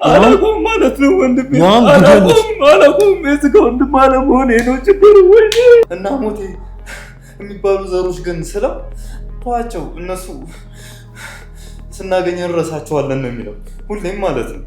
አላቆም ማለት ነው ወንድሜ አላቆም የስጋ ወንድም አለመሆኔ ነው ችግሩ ወይ እና ሞቴ የሚባሉ ዘሮች ግን ስለው ተዋቸው እነሱ ስናገኝ እንረሳቸዋለን ነው የሚለው ሁሌም ማለት ነው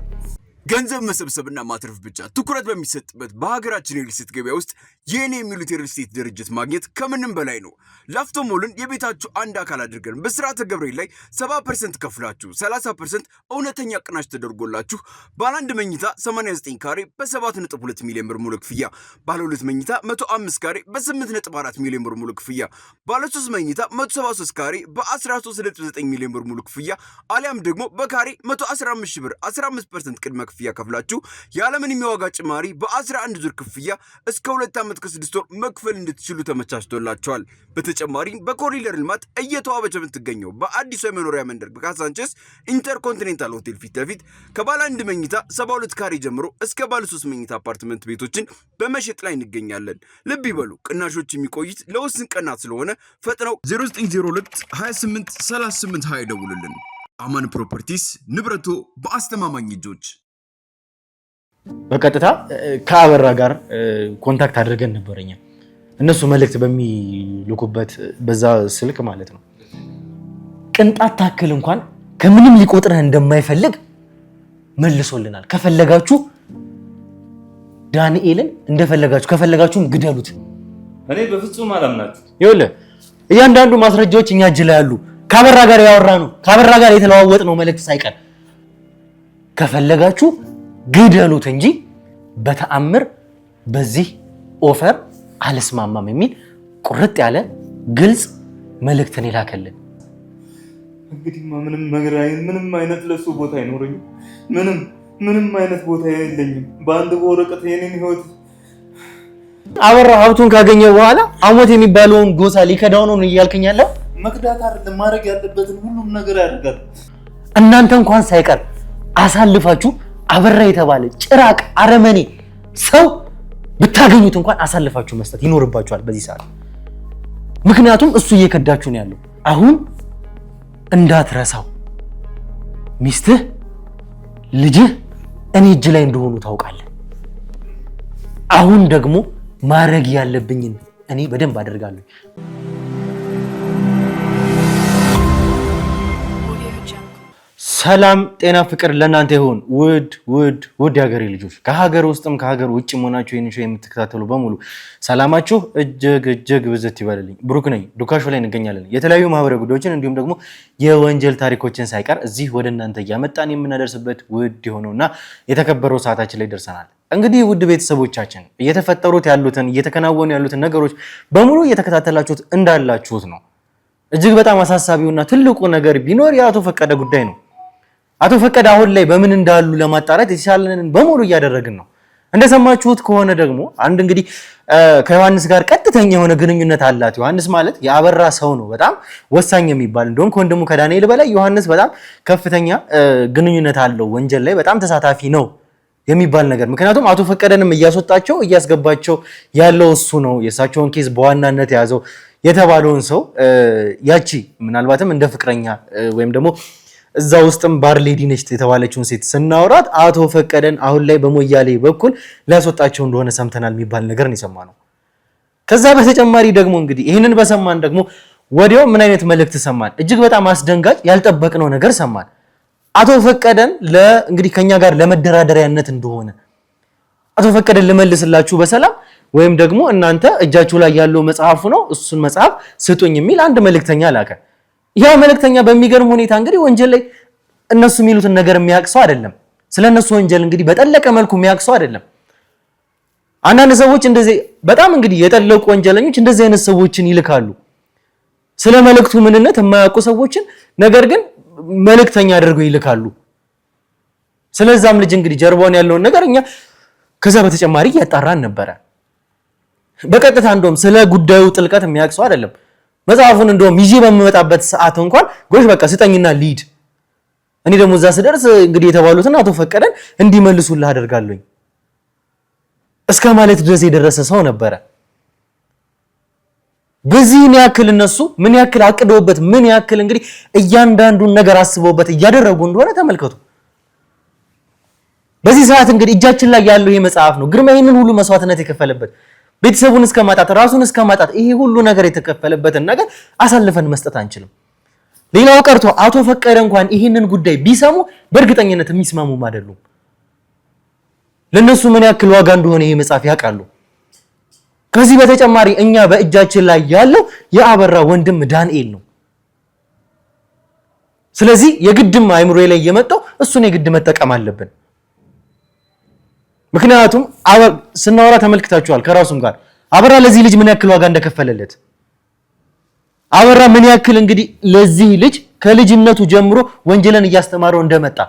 ገንዘብ መሰብሰብና ማትረፍ ብቻ ትኩረት በሚሰጥበት በሀገራችን የሪል ስቴት ገበያ ውስጥ የኔ የሚሉት የሪል ስቴት ድርጅት ማግኘት ከምንም በላይ ነው። ላፍቶ ሞልን የቤታችሁ አንድ አካል አድርገን በስርዓተ ገብርኤል ላይ 70% ከፍላችሁ 30% እውነተኛ ቅናሽ ተደርጎላችሁ ባለ 1 መኝታ 89 ካሬ በ7.2 ሚሊዮን ብር ሙሉ ክፍያ፣ ባለ 2 መኝታ 105 ካሬ በ8.4 ሚሊዮን ብር ሙሉ ክፍያ፣ ባለ 3 መኝታ 173 ካሬ በ13.9 ሚሊዮን ብር ሙሉ ክፍያ አሊያም ደግሞ በካሬ 115 ሺህ ብር 15% ቅድመ ክፍያ ከፍላችሁ ያለምንም የዋጋ ጭማሪ በ11 ዙር ክፍያ እስከ 2 ዓመት ከ6 ወር መክፈል እንድትችሉ ተመቻችቶላችኋል። በተጨማሪም በኮሪደር ልማት እየተዋበች የምትገኘው በአዲሱ የመኖሪያ መንደር በካሳንቸስ ኢንተርኮንቲኔንታል ሆቴል ፊት ለፊት ከባለ 1 መኝታ 72 ካሬ ጀምሮ እስከ ባለ 3 መኝታ አፓርትመንት ቤቶችን በመሸጥ ላይ እንገኛለን። ልብ ይበሉ፣ ቅናሾች የሚቆዩት ለውስን ቀናት ስለሆነ ፈጥነው 0902 28 38 20 ደውሉልን። አማን ፕሮፐርቲስ፣ ንብረቶ በአስተማማኝ እጆች። በቀጥታ ከአበራ ጋር ኮንታክት አድርገን ነበርኛ እነሱ መልእክት በሚልኩበት በዛ ስልክ ማለት ነው። ቅንጣት ታክል እንኳን ከምንም ሊቆጥረህ እንደማይፈልግ መልሶልናል። ከፈለጋችሁ ዳንኤልን እንደፈለጋችሁ ከፈለጋችሁም ግደሉት። እኔ በፍጹም አላምናችሁ። ይኸውልህ እያንዳንዱ ማስረጃዎች እኛ እጅ ላይ አሉ። ከአበራ ጋር ያወራነው ከአበራ ጋር የተለዋወጥነው መልእክት ሳይቀር ከፈለጋችሁ ግደሉት እንጂ በተአምር በዚህ ኦፈር አልስማማም የሚል ቁርጥ ያለ ግልጽ መልእክትን ይላከልን። እንግዲህ ምንም አይነት ለሱ ቦታ አይኖረኝም። ምንም አይነት ቦታ የለኝም። በአንድ ወረቀት የኔን ህይወት አበራ ሀብቱን ካገኘ በኋላ አሞት የሚባለውን ጎሳ ሊከዳው ነው እያልከኝ ያለው? መክዳት አይደለም፣ ማድረግ ያለበትን ሁሉም ነገር ያደርጋል። እናንተ እንኳን ሳይቀር አሳልፋችሁ አበራ የተባለ ጭራቅ አረመኔ ሰው ብታገኙት እንኳን አሳልፋችሁ መስጠት ይኖርባችኋል በዚህ ሰዓት። ምክንያቱም እሱ እየከዳችሁ ነው ያለው። አሁን እንዳትረሳው ሚስትህ፣ ልጅህ እኔ እጅ ላይ እንደሆኑ ታውቃለህ። አሁን ደግሞ ማድረግ ያለብኝን እኔ በደንብ አደርጋለሁ። ሰላም ጤና ፍቅር ለእናንተ ይሁን። ውድ የሀገሬ ልጆች ከሀገር ውስጥም ከሀገር ውጭ ሆናችሁ ይህን ሾው የምትከታተሉ በሙሉ ሰላማችሁ እጅግ ብዝት ይበልልኝ። ብሩክ ነኝ። ዱካሾ ላይ እንገኛለን። የተለያዩ ማህበራዊ ጉዳዮችን እንዲሁም ደግሞ የወንጀል ታሪኮችን ሳይቀር እዚህ ወደ እናንተ እያመጣን የምናደርስበት ውድ የሆነውና የተከበረው ሰዓታችን ላይ ደርሰናል። እንግዲህ ውድ ቤተሰቦቻችን እየተፈጠሩት ያሉትን እየተከናወኑ ያሉትን ነገሮች በሙሉ እየተከታተላችሁት እንዳላችሁት ነው። እጅግ በጣም አሳሳቢውና ትልቁ ነገር ቢኖር የአቶ ፈቀደ ጉዳይ ነው። አቶ ፈቀደ አሁን ላይ በምን እንዳሉ ለማጣራት የተሻለንን በሙሉ እያደረግን ነው። እንደሰማችሁት ከሆነ ደግሞ አንድ እንግዲህ ከዮሐንስ ጋር ቀጥተኛ የሆነ ግንኙነት አላት። ዮሐንስ ማለት የአበራ ሰው ነው፣ በጣም ወሳኝ የሚባል እንደውም ከወንድሙ ከዳንኤል በላይ ዮሐንስ በጣም ከፍተኛ ግንኙነት አለው፣ ወንጀል ላይ በጣም ተሳታፊ ነው የሚባል ነገር። ምክንያቱም አቶ ፈቀደንም እያስወጣቸው እያስገባቸው ያለው እሱ ነው። የእሳቸውን ኬዝ በዋናነት የያዘው የተባለውን ሰው ያቺ ምናልባትም እንደ ፍቅረኛ ወይም ደግሞ እዛ ውስጥም ባር ሌዲ ነች የተባለችውን ሴት ስናወራት አቶ ፈቀደን አሁን ላይ በሞያሌ በኩል ሊያስወጣቸው እንደሆነ ሰምተናል የሚባል ነገር ነው የሰማነው። ከዛ በተጨማሪ ደግሞ እንግዲህ ይህንን በሰማን ደግሞ ወዲያው ምን አይነት መልእክት ሰማን? እጅግ በጣም አስደንጋጭ ያልጠበቅነው ነገር ሰማን። አቶ ፈቀደን እንግዲህ ከኛ ጋር ለመደራደሪያነት እንደሆነ አቶ ፈቀደን ልመልስላችሁ በሰላም ወይም ደግሞ እናንተ እጃችሁ ላይ ያለው መጽሐፉ ነው እሱን መጽሐፍ ስጡኝ የሚል አንድ መልእክተኛ ላከ። ያ መልእክተኛ በሚገርም ሁኔታ እንግዲህ ወንጀል ላይ እነሱ የሚሉትን ነገር የሚያቅሰው አይደለም። ስለነሱ ወንጀል እንግዲህ በጠለቀ መልኩ የሚያቅሰው አይደለም። አንዳንድ ሰዎች እንደዚህ በጣም እንግዲህ የጠለቁ ወንጀለኞች እንደዚህ አይነት ሰዎችን ይልካሉ፣ ስለ መልእክቱ ምንነት የማያውቁ ሰዎችን ነገር ግን መልእክተኛ አድርገው ይልካሉ። ስለዛም ልጅ እንግዲህ ጀርባውን ያለውን ነገር እኛ ከዛ በተጨማሪ እያጣራን ነበረ። በቀጥታ እንደውም ስለ ጉዳዩ ጥልቀት የሚያቅሰው አይደለም። መጽሐፉን እንደውም ይዤ በምመጣበት ሰዓት እንኳን ጎሽ በቃ ስጠኝና ሊድ እኔ ደግሞ እዛ ስደርስ እንግዲህ የተባሉትን አቶ ፈቀደን እንዲመልሱልህ አደርጋለሁ እስከ ማለት ድረስ የደረሰ ሰው ነበረ። በዚህን ያክል እነሱ ምን ያክል አቅደውበት ምን ያክል እንግዲህ እያንዳንዱን ነገር አስበውበት እያደረጉ እንደሆነ ተመልከቱ። በዚህ ሰዓት እንግዲህ እጃችን ላይ ያለው ይሄ መጽሐፍ ነው። ግርማ ይሄንን ሁሉ መስዋዕትነት የከፈለበት ቤተሰቡን እስከማጣት ራሱን እስከማጣት ይሄ ሁሉ ነገር የተከፈለበትን ነገር አሳልፈን መስጠት አንችልም። ሌላው ቀርቶ አቶ ፈቀደ እንኳን ይሄንን ጉዳይ ቢሰሙ በእርግጠኝነት የሚስማሙም አይደሉም። ለነሱ ምን ያክል ዋጋ እንደሆነ ይሄ መጽሐፍ ያውቃሉ። ከዚህ በተጨማሪ እኛ በእጃችን ላይ ያለው የአበራ ወንድም ዳንኤል ነው። ስለዚህ የግድም አይምሮዬ ላይ የመጣው እሱን የግድ መጠቀም አለብን። ምክንያቱም ስናወራ ተመልክታችኋል ከራሱም ጋር አበራ ለዚህ ልጅ ምን ያክል ዋጋ እንደከፈለለት አበራ ምን ያክል እንግዲህ ለዚህ ልጅ ከልጅነቱ ጀምሮ ወንጀልን እያስተማረው እንደመጣ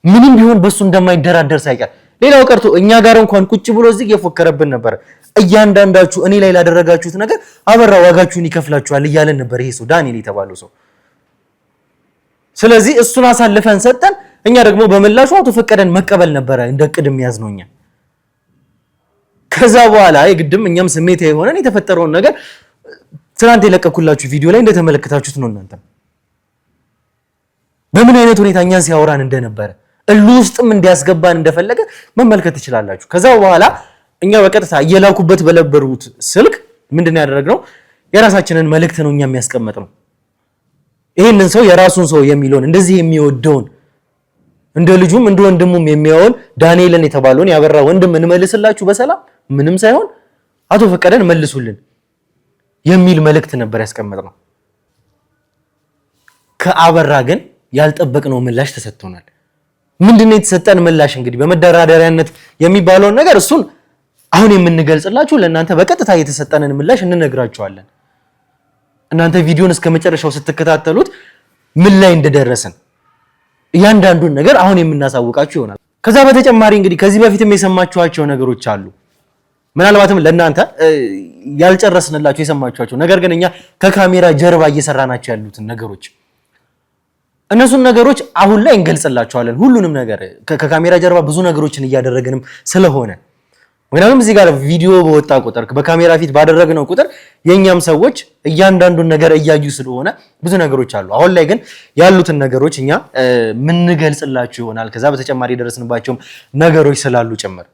ምንም ቢሆን በሱ እንደማይደራደር ሳይቀር ሌላው ቀርቶ እኛ ጋር እንኳን ቁጭ ብሎ እዚህ እየፎከረብን ነበር። እያንዳንዳችሁ እኔ ላይ ላደረጋችሁት ነገር አበራ ዋጋችሁን ይከፍላችኋል እያለን ነበር ይሄ ሰው ዳንኤል የተባለው ሰው። ስለዚህ እሱን አሳልፈን ሰጠን። እኛ ደግሞ በመላሹ አቶ ፈቀደን መቀበል ነበረ እንደ ቅድም ያዝነውኛ። ከዛ በኋላ የግድም እኛም ስሜት የሆነን የተፈጠረውን ነገር ትናንት የለቀኩላችሁ ቪዲዮ ላይ እንደተመለከታችሁት ነው። እናንተ በምን አይነት ሁኔታ እኛን ሲያወራን እንደነበረ እሉ ውስጥም እንዲያስገባን እንደፈለገ መመልከት ትችላላችሁ። ከዛ በኋላ እኛ በቀጥታ እየላኩበት በለበሩት ስልክ ምንድነው ያደረግነው? የራሳችንን መልእክት ነው እኛ የሚያስቀምጥ ነው። ይሄንን ሰው የራሱን ሰው የሚለውን እንደዚህ የሚወደውን እንደ ልጁም እንደ ወንድሙም የሚያውን ዳንኤልን የተባለውን ያበራ ወንድም እንመልስላችሁ በሰላም ምንም ሳይሆን አቶ ፈቀደን መልሱልን የሚል መልእክት ነበር ያስቀመጥነው። ከአበራ ግን ያልጠበቅነው ምላሽ ተሰጥቶናል። ምንድነው የተሰጠን ምላሽ? እንግዲህ በመደራደሪያነት የሚባለውን ነገር እሱን አሁን የምንገልጽላችሁ ለእናንተ በቀጥታ የተሰጠንን ምላሽ እንነግራችኋለን። እናንተ ቪዲዮን እስከ መጨረሻው ስትከታተሉት ምን ላይ እንደደረሰን እያንዳንዱን ነገር አሁን የምናሳውቃችሁ ይሆናል። ከዛ በተጨማሪ እንግዲህ ከዚህ በፊትም የሰማችኋቸው ነገሮች አሉ። ምናልባትም ለእናንተ ያልጨረስንላችሁ የሰማችኋቸው ነገር ግን እኛ ከካሜራ ጀርባ እየሰራናቸው ያሉትን ነገሮች እነሱን ነገሮች አሁን ላይ እንገልጽላችኋለን። ሁሉንም ነገር ከካሜራ ጀርባ ብዙ ነገሮችን እያደረግንም ስለሆነ ምክንያቱም እዚህ ጋር ቪዲዮ በወጣ ቁጥር በካሜራ ፊት ባደረግነው ቁጥር የኛም ሰዎች እያንዳንዱን ነገር እያዩ ስለሆነ ብዙ ነገሮች አሉ። አሁን ላይ ግን ያሉትን ነገሮች እኛ ምን ገልጽላችሁ ይሆናል። ከዛ በተጨማሪ የደረስንባቸውም ነገሮች ስላሉ ጭምር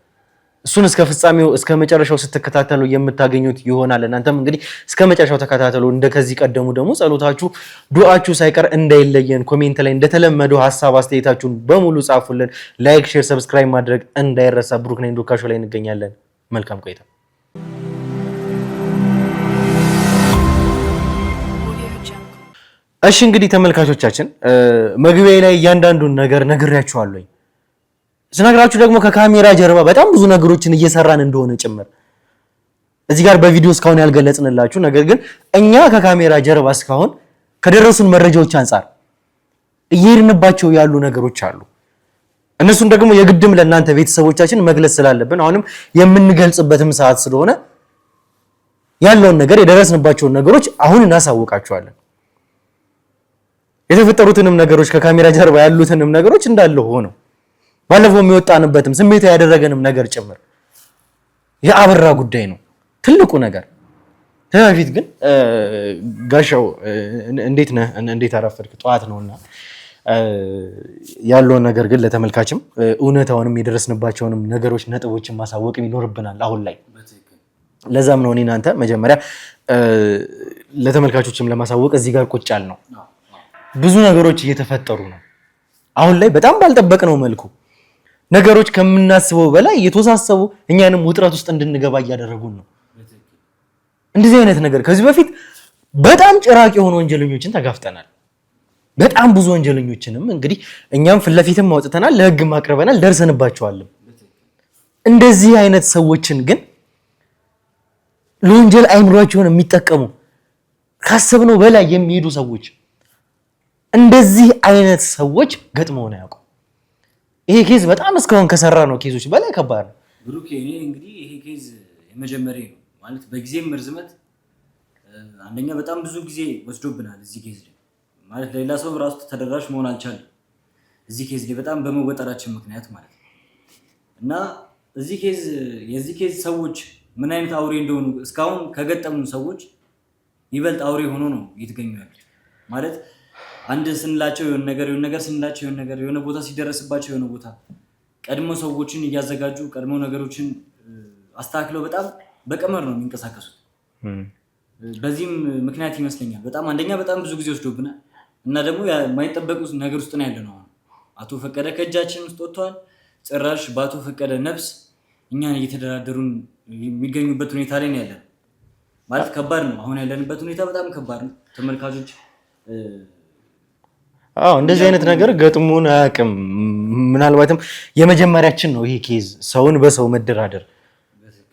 እሱን እስከ ፍጻሜው እስከ መጨረሻው ስትከታተሉ የምታገኙት ይሆናል። እናንተም እንግዲህ እስከ መጨረሻው ተከታተሉ። እንደከዚህ ቀደሙ ደግሞ ጸሎታችሁ፣ ዱዓችሁ ሳይቀር እንዳይለየን። ኮሜንት ላይ እንደተለመደው ሐሳብ አስተያየታችሁን በሙሉ ጻፉልን። ላይክ፣ ሼር፣ ሰብስክራይብ ማድረግ እንዳይረሳ። ብሩክ ነኝ። ዱካ ሾው ላይ እንገኛለን። መልካም ቆይታ። እሺ እንግዲህ ተመልካቾቻችን መግቢያ ላይ እያንዳንዱን ነገር ነግሬያችኋለሁ። ስነግራችሁ ደግሞ ከካሜራ ጀርባ በጣም ብዙ ነገሮችን እየሰራን እንደሆነ ጭምር እዚህ ጋር በቪዲዮ እስካሁን ያልገለጽንላችሁ ነገር ግን እኛ ከካሜራ ጀርባ እስካሁን ከደረሱን መረጃዎች አንፃር እየሄድንባቸው ያሉ ነገሮች አሉ። እነሱን ደግሞ የግድም ለእናንተ ቤተሰቦቻችን መግለጽ ስላለብን አሁንም የምንገልጽበትም ሰዓት ስለሆነ ያለውን ነገር የደረስንባቸውን ነገሮች አሁን እናሳውቃችኋለን። የተፈጠሩትንም ነገሮች ከካሜራ ጀርባ ያሉትንም ነገሮች እንዳለ ሆነው ባለፈው የሚወጣንበትም ስሜት ያደረገንም ነገር ጭምር የአበራ ጉዳይ ነው ትልቁ ነገር። ተፊት ግን ጋሻው እንዴት ነህ? እንዴት አረፈድክ? ጠዋት ነውና ያለውን ነገር ግን ለተመልካችም እውነታውንም የደረስንባቸውንም ነገሮች ነጥቦችን ማሳወቅ ይኖርብናል አሁን ላይ። ለዛም ነው እኔ እናንተ መጀመሪያ ለተመልካቾችም ለማሳወቅ እዚህ ጋር ቁጭ ያልነው። ብዙ ነገሮች እየተፈጠሩ ነው አሁን ላይ በጣም ባልጠበቅነው መልኩ ነገሮች ከምናስበው በላይ እየተወሳሰቡ እኛንም ውጥረት ውስጥ እንድንገባ እያደረጉን ነው። እንደዚህ አይነት ነገር ከዚህ በፊት በጣም ጭራቅ የሆኑ ወንጀለኞችን ተጋፍጠናል። በጣም ብዙ ወንጀለኞችንም እንግዲህ እኛም ፊት ለፊትም አውጥተናል፣ ለህግም አቅርበናል፣ ደርሰንባቸዋል። እንደዚህ አይነት ሰዎችን ግን ለወንጀል አይምሯቸውን የሚጠቀሙ ካሰብነው በላይ የሚሄዱ ሰዎች እንደዚህ አይነት ሰዎች ገጥመውን አያውቁም። ይሄ ኬዝ በጣም እስካሁን ከሰራ ነው ኬዞች በላይ ከባድ ነው። ብሩክ እኔ እንግዲህ ይሄ ኬዝ የመጀመሪያ ነው ማለት በጊዜም ርዝመት አንደኛ በጣም ብዙ ጊዜ ወስዶብናል። እዚህ ኬዝ ላይ ማለት ሌላ ሰው ራሱ ተደራሽ መሆን አልቻለም። እዚህ ኬዝ ላይ በጣም በመወጠራችን ምክንያት ማለት እና እዚህ ኬዝ የዚህ ኬዝ ሰዎች ምን አይነት አውሬ እንደሆኑ እስካሁን ከገጠሙን ሰዎች ይበልጥ አውሬ ሆኖ ነው እየተገኙ ያሉት ማለት አንድ ስንላቸው የሆነ ነገር ስንላቸው የሆነ ነገር የሆነ ቦታ ሲደረስባቸው የሆነ ቦታ ቀድሞ ሰዎችን እያዘጋጁ ቀድሞ ነገሮችን አስተካክለው በጣም በቀመር ነው የሚንቀሳቀሱት። በዚህም ምክንያት ይመስለኛል በጣም አንደኛ በጣም ብዙ ጊዜ ወስዶብናል እና ደግሞ የማይጠበቁ ነገር ውስጥ ነው ያለነው። አቶ ፈቀደ ከእጃችን ውስጥ ወጥቷል። ጭራሽ በአቶ ፈቀደ ነፍስ እኛን እየተደራደሩን የሚገኙበት ሁኔታ ላይ ነው ያለነው። ማለት ከባድ ነው። አሁን ያለንበት ሁኔታ በጣም ከባድ ነው። ተመልካቾች እንደዚህ አይነት ነገር ገጥሞን አያውቅም። ምናልባትም የመጀመሪያችን ነው ይሄ ኬዝ፣ ሰውን በሰው መደራደር።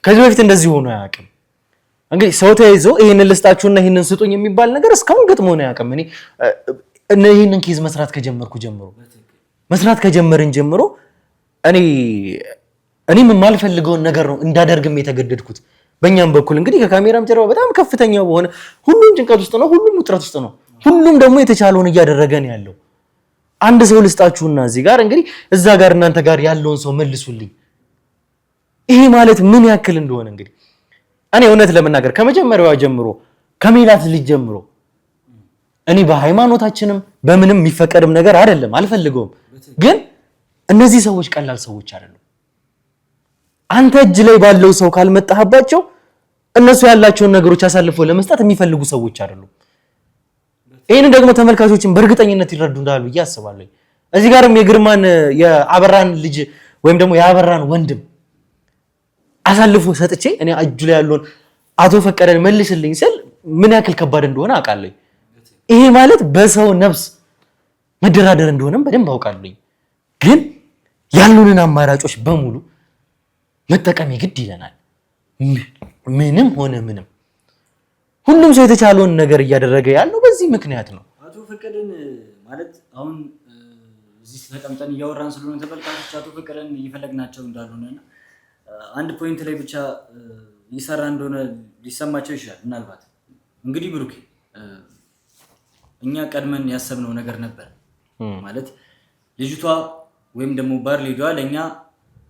ከዚህ በፊት እንደዚህ ሆኖ አያውቅም። እንግዲህ ሰው ተያይዞ ይሄንን ልስጣችሁና ይሄንን ስጡኝ የሚባል ነገር እስካሁን ገጥሞን አያውቅም። እኔ ይሄንን ኬዝ መስራት ከጀመርን ጀምሮ እኔም የማልፈልገውን ነገር ነው እንዳደርግም የተገደድኩት። በእኛም በኩል እንግዲህ ከካሜራም ጀርባ በጣም ከፍተኛ በሆነ ሁሉም ጭንቀት ውስጥ ነው፣ ሁሉም ውጥረት ውስጥ ነው። ሁሉም ደግሞ የተቻለውን እያደረገ ነው ያለው። አንድ ሰው ልስጣችሁና እዚህ ጋር እንግዲህ እዛ ጋር እናንተ ጋር ያለውን ሰው መልሱልኝ። ይሄ ማለት ምን ያክል እንደሆነ እንግዲህ እኔ እውነት ለመናገር ከመጀመሪያዋ ጀምሮ ከሜላት ልጅ ጀምሮ እኔ በሃይማኖታችንም በምንም የሚፈቀድም ነገር አይደለም፣ አልፈልገውም። ግን እነዚህ ሰዎች ቀላል ሰዎች አይደሉም። አንተ እጅ ላይ ባለው ሰው ካልመጣህባቸው እነሱ ያላቸውን ነገሮች አሳልፈው ለመስጠት የሚፈልጉ ሰዎች አይደሉም። ይሄን ደግሞ ተመልካቾችን በእርግጠኝነት ይረዱናል ብዬ አስባለሁ። እዚህ ጋርም የግርማን የአበራን ልጅ ወይም ደግሞ የአበራን ወንድም አሳልፎ ሰጥቼ እኔ እጁ ላይ ያለውን አቶ ፈቀደን መልስልኝ ስል ምን ያክል ከባድ እንደሆነ አውቃለሁ። ይሄ ማለት በሰው ነፍስ መደራደር እንደሆነም በደንብ አውቃለሁ። ግን ያሉንን አማራጮች በሙሉ መጠቀም ግድ ይለናል። ምንም ሆነ ምንም ሁሉም ሰው የተቻለውን ነገር እያደረገ ያለው በዚህ ምክንያት ነው። አቶ ፈቀደን ማለት አሁን እዚህ ተቀምጠን እያወራን ስለሆነ ተመልካቾች አቶ ፈቀደን እየፈለግናቸው እንዳልሆነና አንድ ፖይንት ላይ ብቻ ይሰራ እንደሆነ ሊሰማቸው ይችላል። ምናልባት እንግዲህ ብሩኬ እኛ ቀድመን ያሰብነው ነገር ነበር ማለት ልጅቷ ወይም ደግሞ ባርሌዷ ለእኛ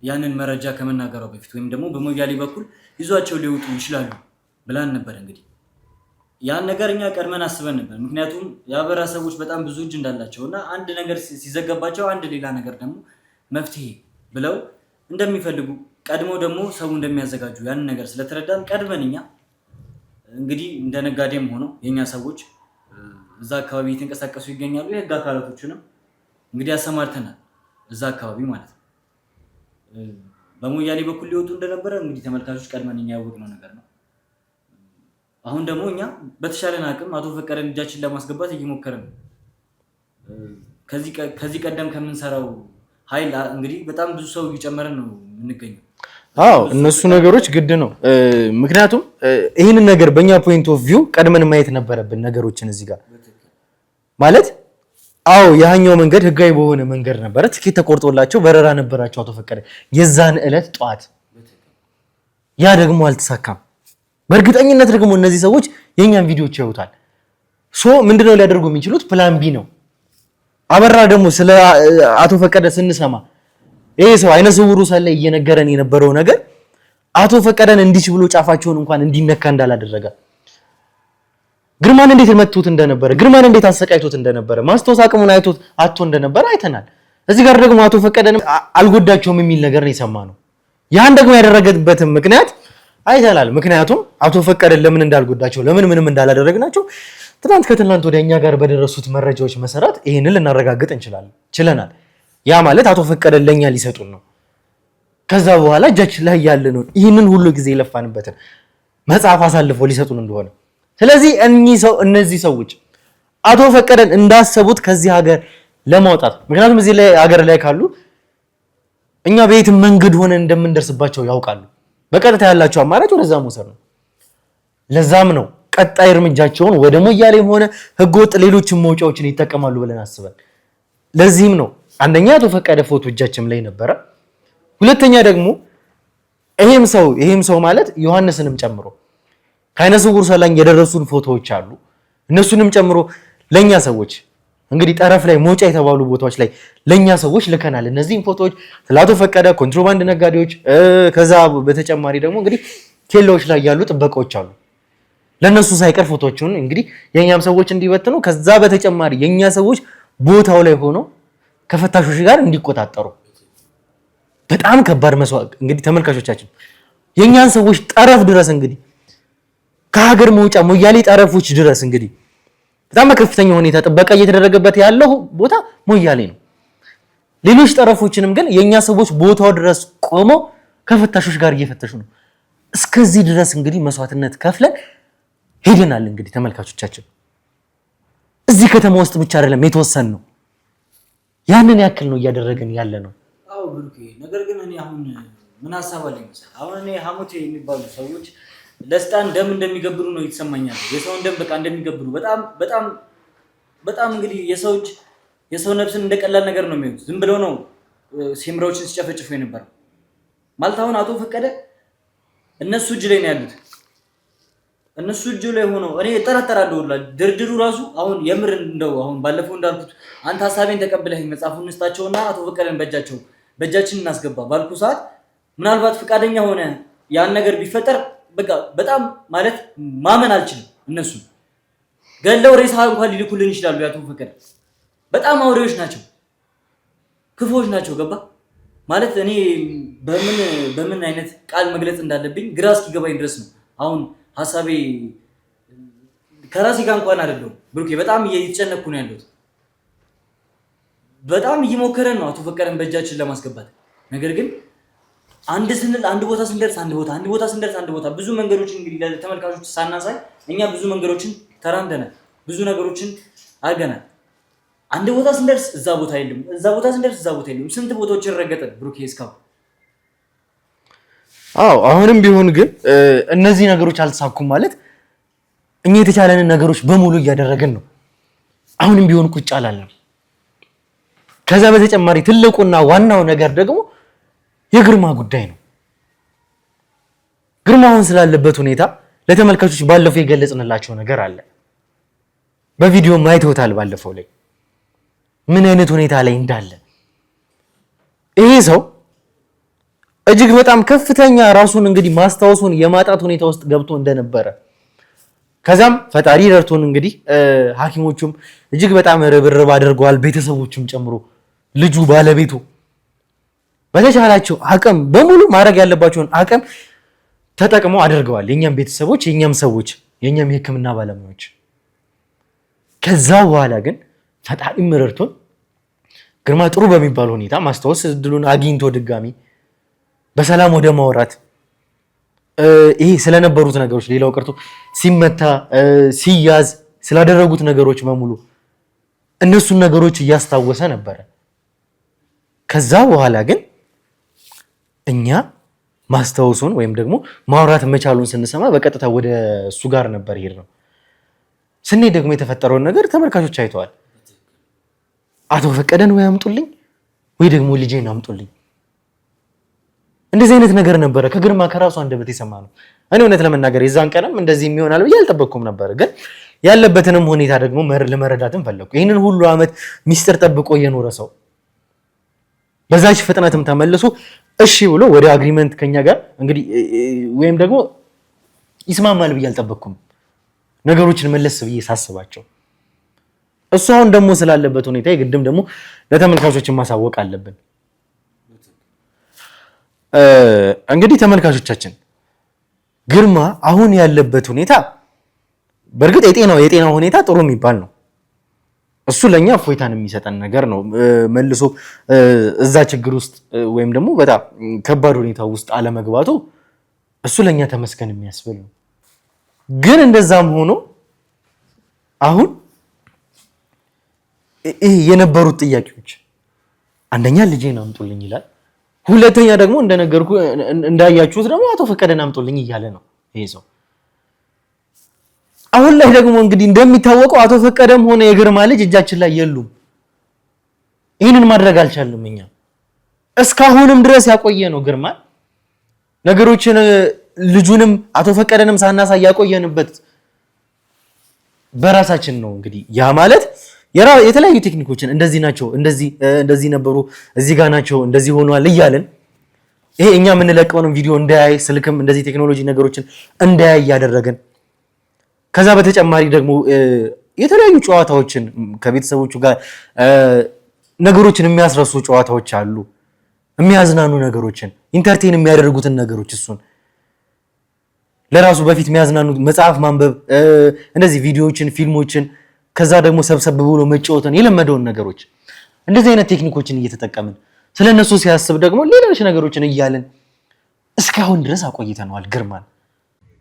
ያንን መረጃ ከመናገሯ በፊት ወይም ደግሞ በሞያሌ በኩል ይዟቸው ሊወጡ ይችላሉ ብላን ነበር። እንግዲህ ያን ነገር እኛ ቀድመን አስበን ነበር። ምክንያቱም የአበራ ሰዎች በጣም ብዙ እጅ እንዳላቸው እና አንድ ነገር ሲዘገባቸው አንድ ሌላ ነገር ደግሞ መፍትሄ ብለው እንደሚፈልጉ ቀድሞ ደግሞ ሰው እንደሚያዘጋጁ ያንን ነገር ስለተረዳን ቀድመን እኛ እንግዲህ እንደ ነጋዴም ሆነው የኛ ሰዎች እዛ አካባቢ የተንቀሳቀሱ ይገኛሉ። የህግ አካላቶችንም እንግዲህ አሰማርተናል እዛ አካባቢ ማለት ነው። በሞያሌ በኩል ሊወጡ እንደነበረ እንግዲህ ተመልካቾች ቀድመን እኛ ያወቅነው ነገር ነው። አሁን ደግሞ እኛ በተሻለን አቅም አቶ ፈቀደን እጃችን ለማስገባት እየሞከርን ነው። ከዚህ ቀደም ከምንሰራው ኃይል እንግዲህ በጣም ብዙ ሰው እየጨመረን ነው የምንገኘው። እነሱ ነገሮች ግድ ነው። ምክንያቱም ይህንን ነገር በእኛ ፖይንት ኦፍ ቪው ቀድመን ማየት ነበረብን ነገሮችን እዚህ ጋር ማለት ያኛው መንገድ ህጋዊ በሆነ መንገድ ነበረ። ትኬት ተቆርጦላቸው በረራ ነበራቸው አቶ ፈቀደ የዛን ዕለት ጠዋት። ያ ደግሞ አልተሳካም። በእርግጠኝነት ደግሞ እነዚህ ሰዎች የኛን ቪዲዮዎች ያዩታል። ምንድነው ሊያደርጉ የሚችሉት? ፕላን ቢ ነው። አበራ ደግሞ ስለ አቶ ፈቀደ ስንሰማ ይሄ ሰው አይነ ስውሩ ሳለ እየነገረን የነበረው ነገር አቶ ፈቀደን እንዲች ብሎ ጫፋቸውን እንኳን እንዲነካ እንዳላደረገ፣ ግርማን እንዴት መጥቶት እንደነበረ፣ ግርማን እንዴት አሰቃይቶት እንደነበረ፣ ማስታወስ አቅሙን አጥቶ እንደነበረ አይተናል። እዚህ ጋር ደግሞ አቶ ፈቀደን አልጎዳቸውም የሚል ነገር ነው የሰማነው። ያን ደግሞ ያደረገበትን ምክንያት አይተናል። ምክንያቱም አቶ ፈቀደን ለምን እንዳልጎዳቸው ለምን ምንም እንዳላደረግናቸው ትናንት ከትናንት ወደ እኛ ጋር በደረሱት መረጃዎች መሰረት ይሄንን ልናረጋግጥ ችለናል። ያ ማለት አቶ ፈቀደን ለኛ ሊሰጡን ነው። ከዛ በኋላ እጃችን ላይ ያለነው ይህንን ሁሉ ጊዜ የለፋንበትን መጽሐፍ አሳልፎ ሊሰጡን እንደሆነ፣ ስለዚህ እነዚህ ሰዎች አቶ ፈቀደን እንዳሰቡት ከዚህ ሀገር ለማውጣት ምክንያቱም እዚህ ላይ ሀገር ላይ ካሉ እኛ በየትም መንገድ ሆነ እንደምንደርስባቸው ያውቃሉ። በቀጥታ ያላቸው አማራጭ ወደዛ መውሰድ ነው። ለዛም ነው ቀጣይ እርምጃቸውን ወደ ሞያሌም ሆነ ህገወጥ ሌሎችም መውጫዎችን ይጠቀማሉ ብለን አስበን። ለዚህም ነው አንደኛ አቶ ፈቀደ ፎቶ እጃችን ላይ ነበረ። ሁለተኛ ደግሞ ይሄም ሰው ማለት ዮሐንስንም ጨምሮ ከአይነ ስውር ሰላኝ የደረሱን ፎቶዎች አሉ። እነሱንም ጨምሮ ለኛ ሰዎች እንግዲህ ጠረፍ ላይ መውጫ የተባሉ ቦታዎች ላይ ለኛ ሰዎች ልከናል። እነዚህን ፎቶዎች ስለ አቶ ፈቀደ ኮንትሮባንድ ነጋዴዎች፣ ከዛ በተጨማሪ ደግሞ እንግዲህ ኬላዎች ላይ ያሉ ጥበቃዎች አሉ። ለነሱ ሳይቀር ፎቶዎቹን እንግዲህ የኛም ሰዎች እንዲበትኑ፣ ከዛ በተጨማሪ የኛ ሰዎች ቦታው ላይ ሆኖ ከፈታሾች ጋር እንዲቆጣጠሩ በጣም ከባድ መስዋዕት እንግዲህ ተመልካቾቻችን የኛን ሰዎች ጠረፍ ድረስ እንግዲህ ከሀገር መውጫ ሞያሌ ጠረፎች ድረስ እንግዲህ በጣም በከፍተኛ ሁኔታ ጥበቃ እየተደረገበት ያለው ቦታ ሞያሌ ነው። ሌሎች ጠረፎችንም ግን የኛ ሰዎች ቦታው ድረስ ቆመው ከፈታሾች ጋር እየፈተሹ ነው። እስከዚህ ድረስ እንግዲህ መስዋዕትነት ከፍለን ሄደናል። እንግዲህ ተመልካቾቻችን እዚህ ከተማ ውስጥ ብቻ አይደለም የተወሰን ነው፣ ያንን ያክል ነው እያደረገን ያለ ነው። አዎ ብሩኬ፣ ነገር ግን እኔ አሁን ምን ሀሳብ አለኝ መሰለህ? አሁን እኔ ሐሞቴ የሚባሉ ሰዎች ለስልጣን ደም እንደሚገብሩ ነው ይተሰማኛል። የሰውን ደም በቃ እንደሚገብሩ በጣም እንግዲህ የሰው ነፍስን እንደቀላል ነገር ነው የሚያዩት። ዝም ብለው ነው ሴምራዎችን ሲጨፈጭፉ የነበረው ማለት። አሁን አቶ ፈቀደ እነሱ እጅ ላይ ነው ያሉት። እነሱ እጅ ላይ ሆነው እኔ እጠራጠራለሁ ሁላ ድርድሩ ራሱ አሁን የምር እንደው አሁን ባለፈው እንዳልኩት አንተ ሀሳቤን ተቀብለህ መጽሐፉን እንስጣቸውና አቶ ፈቀደን በእጃችን እናስገባ ባልኩ ሰዓት ምናልባት ፈቃደኛ ሆነ ያን ነገር ቢፈጠር በቃ በጣም ማለት ማመን አልችልም። እነሱ ገለው ሬሳ እንኳን ሊልኩልን ይችላሉ። ያቶ ፈቀደ በጣም አውሬዎች ናቸው፣ ክፉዎች ናቸው። ገባ ማለት እኔ በምን አይነት ቃል መግለጽ እንዳለብኝ ግራ እስኪገባኝ ድረስ ነው አሁን ሀሳቤ ከራሴ ጋር እንኳን አይደለም ብሩኬ፣ በጣም እየተጨነኩ ነው ያለሁት። በጣም እየሞከረን ነው አቶ ፈቀደን በእጃችን ለማስገባት። ነገር ግን አንድ ቦታ ስንደርስ አንድ ቦታ ብዙ መንገዶችን እንግዲህ ለተመልካቾች ሳናሳይ እኛ ብዙ መንገዶችን ተራምደናል፣ ብዙ ነገሮችን አድርገናል። አንድ ቦታ ስንደርስ እዛ ቦታ የለም፣ እዛ ቦታ ስንደርስ እዛ ቦታ የለም። ስንት ቦታዎችን ረገጠን ብሩኬ እስካሁን። አዎ አሁንም ቢሆን ግን እነዚህ ነገሮች አልተሳኩም ማለት እኛ የተቻለንን ነገሮች በሙሉ እያደረግን ነው። አሁንም ቢሆን ቁጭ አላለም። ከዛ በተጨማሪ ትልቁና ዋናው ነገር ደግሞ የግርማ ጉዳይ ነው። ግርማውን ስላለበት ሁኔታ ለተመልካቾች ባለፈው የገለጽንላቸው ነገር አለ። በቪዲዮ ማይተውታል። ባለፈው ላይ ምን አይነት ሁኔታ ላይ እንዳለ ይሄ ሰው እጅግ በጣም ከፍተኛ ራሱን እንግዲህ ማስታወሱን የማጣት ሁኔታ ውስጥ ገብቶ እንደነበረ ከዛም ፈጣሪ ረድቶን እንግዲህ ሐኪሞቹም እጅግ በጣም ርብርብ አድርገዋል። ቤተሰቦቹም ጨምሮ ልጁ ባለቤቱ በተቻላቸው አቅም በሙሉ ማድረግ ያለባቸውን አቅም ተጠቅመው አድርገዋል። የኛም ቤተሰቦች፣ የኛም ሰዎች፣ የኛም የሕክምና ባለሙያዎች። ከዛ በኋላ ግን ፈጣሪ ረድቶን ግርማ ጥሩ በሚባል ሁኔታ ማስታወስ እድሉን አግኝቶ ድጋሚ በሰላም ወደ ማውራት ይሄ ስለነበሩት ነገሮች ሌላው ቀርቶ ሲመታ ሲያዝ ስላደረጉት ነገሮች በሙሉ እነሱን ነገሮች እያስታወሰ ነበረ። ከዛ በኋላ ግን እኛ ማስታወሱን ወይም ደግሞ ማውራት መቻሉን ስንሰማ በቀጥታ ወደ እሱ ጋር ነበር ሄድ ነው። ስንሄድ ደግሞ የተፈጠረውን ነገር ተመልካቾች አይተዋል። አቶ ፈቀደን ወይ አምጡልኝ ወይ ደግሞ ልጄን አምጡልኝ፣ እንደዚህ አይነት ነገር ነበረ ከግርማ ከራሱ አንደበት የሰማ ነው። እኔ እውነት ለመናገር የዛን ቀንም እንደዚህ የሚሆናል ብዬ አልጠበቅኩም ነበር። ግን ያለበትንም ሁኔታ ደግሞ ለመረዳትም ፈለኩ። ይህንን ሁሉ ዓመት ሚስጥር ጠብቆ የኖረ ሰው በዛች ፍጥነትም ተመልሶ እሺ ብሎ ወደ አግሪመንት ከኛ ጋር እንግዲህ ወይም ደግሞ ይስማማል ብዬ አልጠበቅኩም። ነገሮችን መለስ ብዬ ሳስባቸው እሱ አሁን ደግሞ ስላለበት ሁኔታ የግድም ደግሞ ለተመልካቾችን ማሳወቅ አለብን። እንግዲህ ተመልካቾቻችን ግርማ አሁን ያለበት ሁኔታ በእርግጥ የጤናው ሁኔታ ጥሩ የሚባል ነው። እሱ ለኛ እፎይታን የሚሰጠን ነገር ነው። መልሶ እዛ ችግር ውስጥ ወይም ደግሞ በጣም ከባድ ሁኔታ ውስጥ አለመግባቱ እሱ ለኛ ተመስገን የሚያስብል ነው። ግን እንደዛም ሆኖ አሁን ይሄ የነበሩት ጥያቄዎች አንደኛ ልጄን አምጡልኝ ይላል። ሁለተኛ ደግሞ እንደነገርኩ እንዳያችሁት ደግሞ አቶ ፈቀደን አምጡልኝ እያለ ነው ይሄ ሰው። አሁን ላይ ደግሞ እንግዲህ እንደሚታወቀው አቶ ፈቀደም ሆነ የግርማ ልጅ እጃችን ላይ የሉም። ይህንን ማድረግ አልቻልንም እኛ እስካሁንም ድረስ ያቆየ ነው ግርማ ነገሮችን ልጁንም አቶ ፈቀደንም ሳናሳይ ያቆየንበት በራሳችን ነው። እንግዲህ ያ ማለት የተለያዩ ቴክኒኮችን እንደዚህ ናቸው፣ እንደዚህ ነበሩ፣ እዚህ ጋር ናቸው፣ እንደዚህ ሆኗል እያልን ይሄ እኛ የምንለቀውን ቪዲዮ እንዳያይ ስልክም እንደዚህ ቴክኖሎጂ ነገሮችን እንዳያይ ያደረገን። ከዛ በተጨማሪ ደግሞ የተለያዩ ጨዋታዎችን ከቤተሰቦቹ ጋር ነገሮችን የሚያስረሱ ጨዋታዎች አሉ። የሚያዝናኑ ነገሮችን ኢንተርቴን የሚያደርጉትን ነገሮች እሱን ለራሱ በፊት የሚያዝናኑት መጽሐፍ ማንበብ እንደዚህ ቪዲዮዎችን ፊልሞችን ከዛ ደግሞ ሰብሰብ ብሎ መጫወትን የለመደውን ነገሮች እንደዚህ አይነት ቴክኒኮችን እየተጠቀምን ስለነሱ ሲያስብ ደግሞ ሌሎች ነገሮችን እያልን እስካሁን ድረስ አቆይተነዋል ግርማን።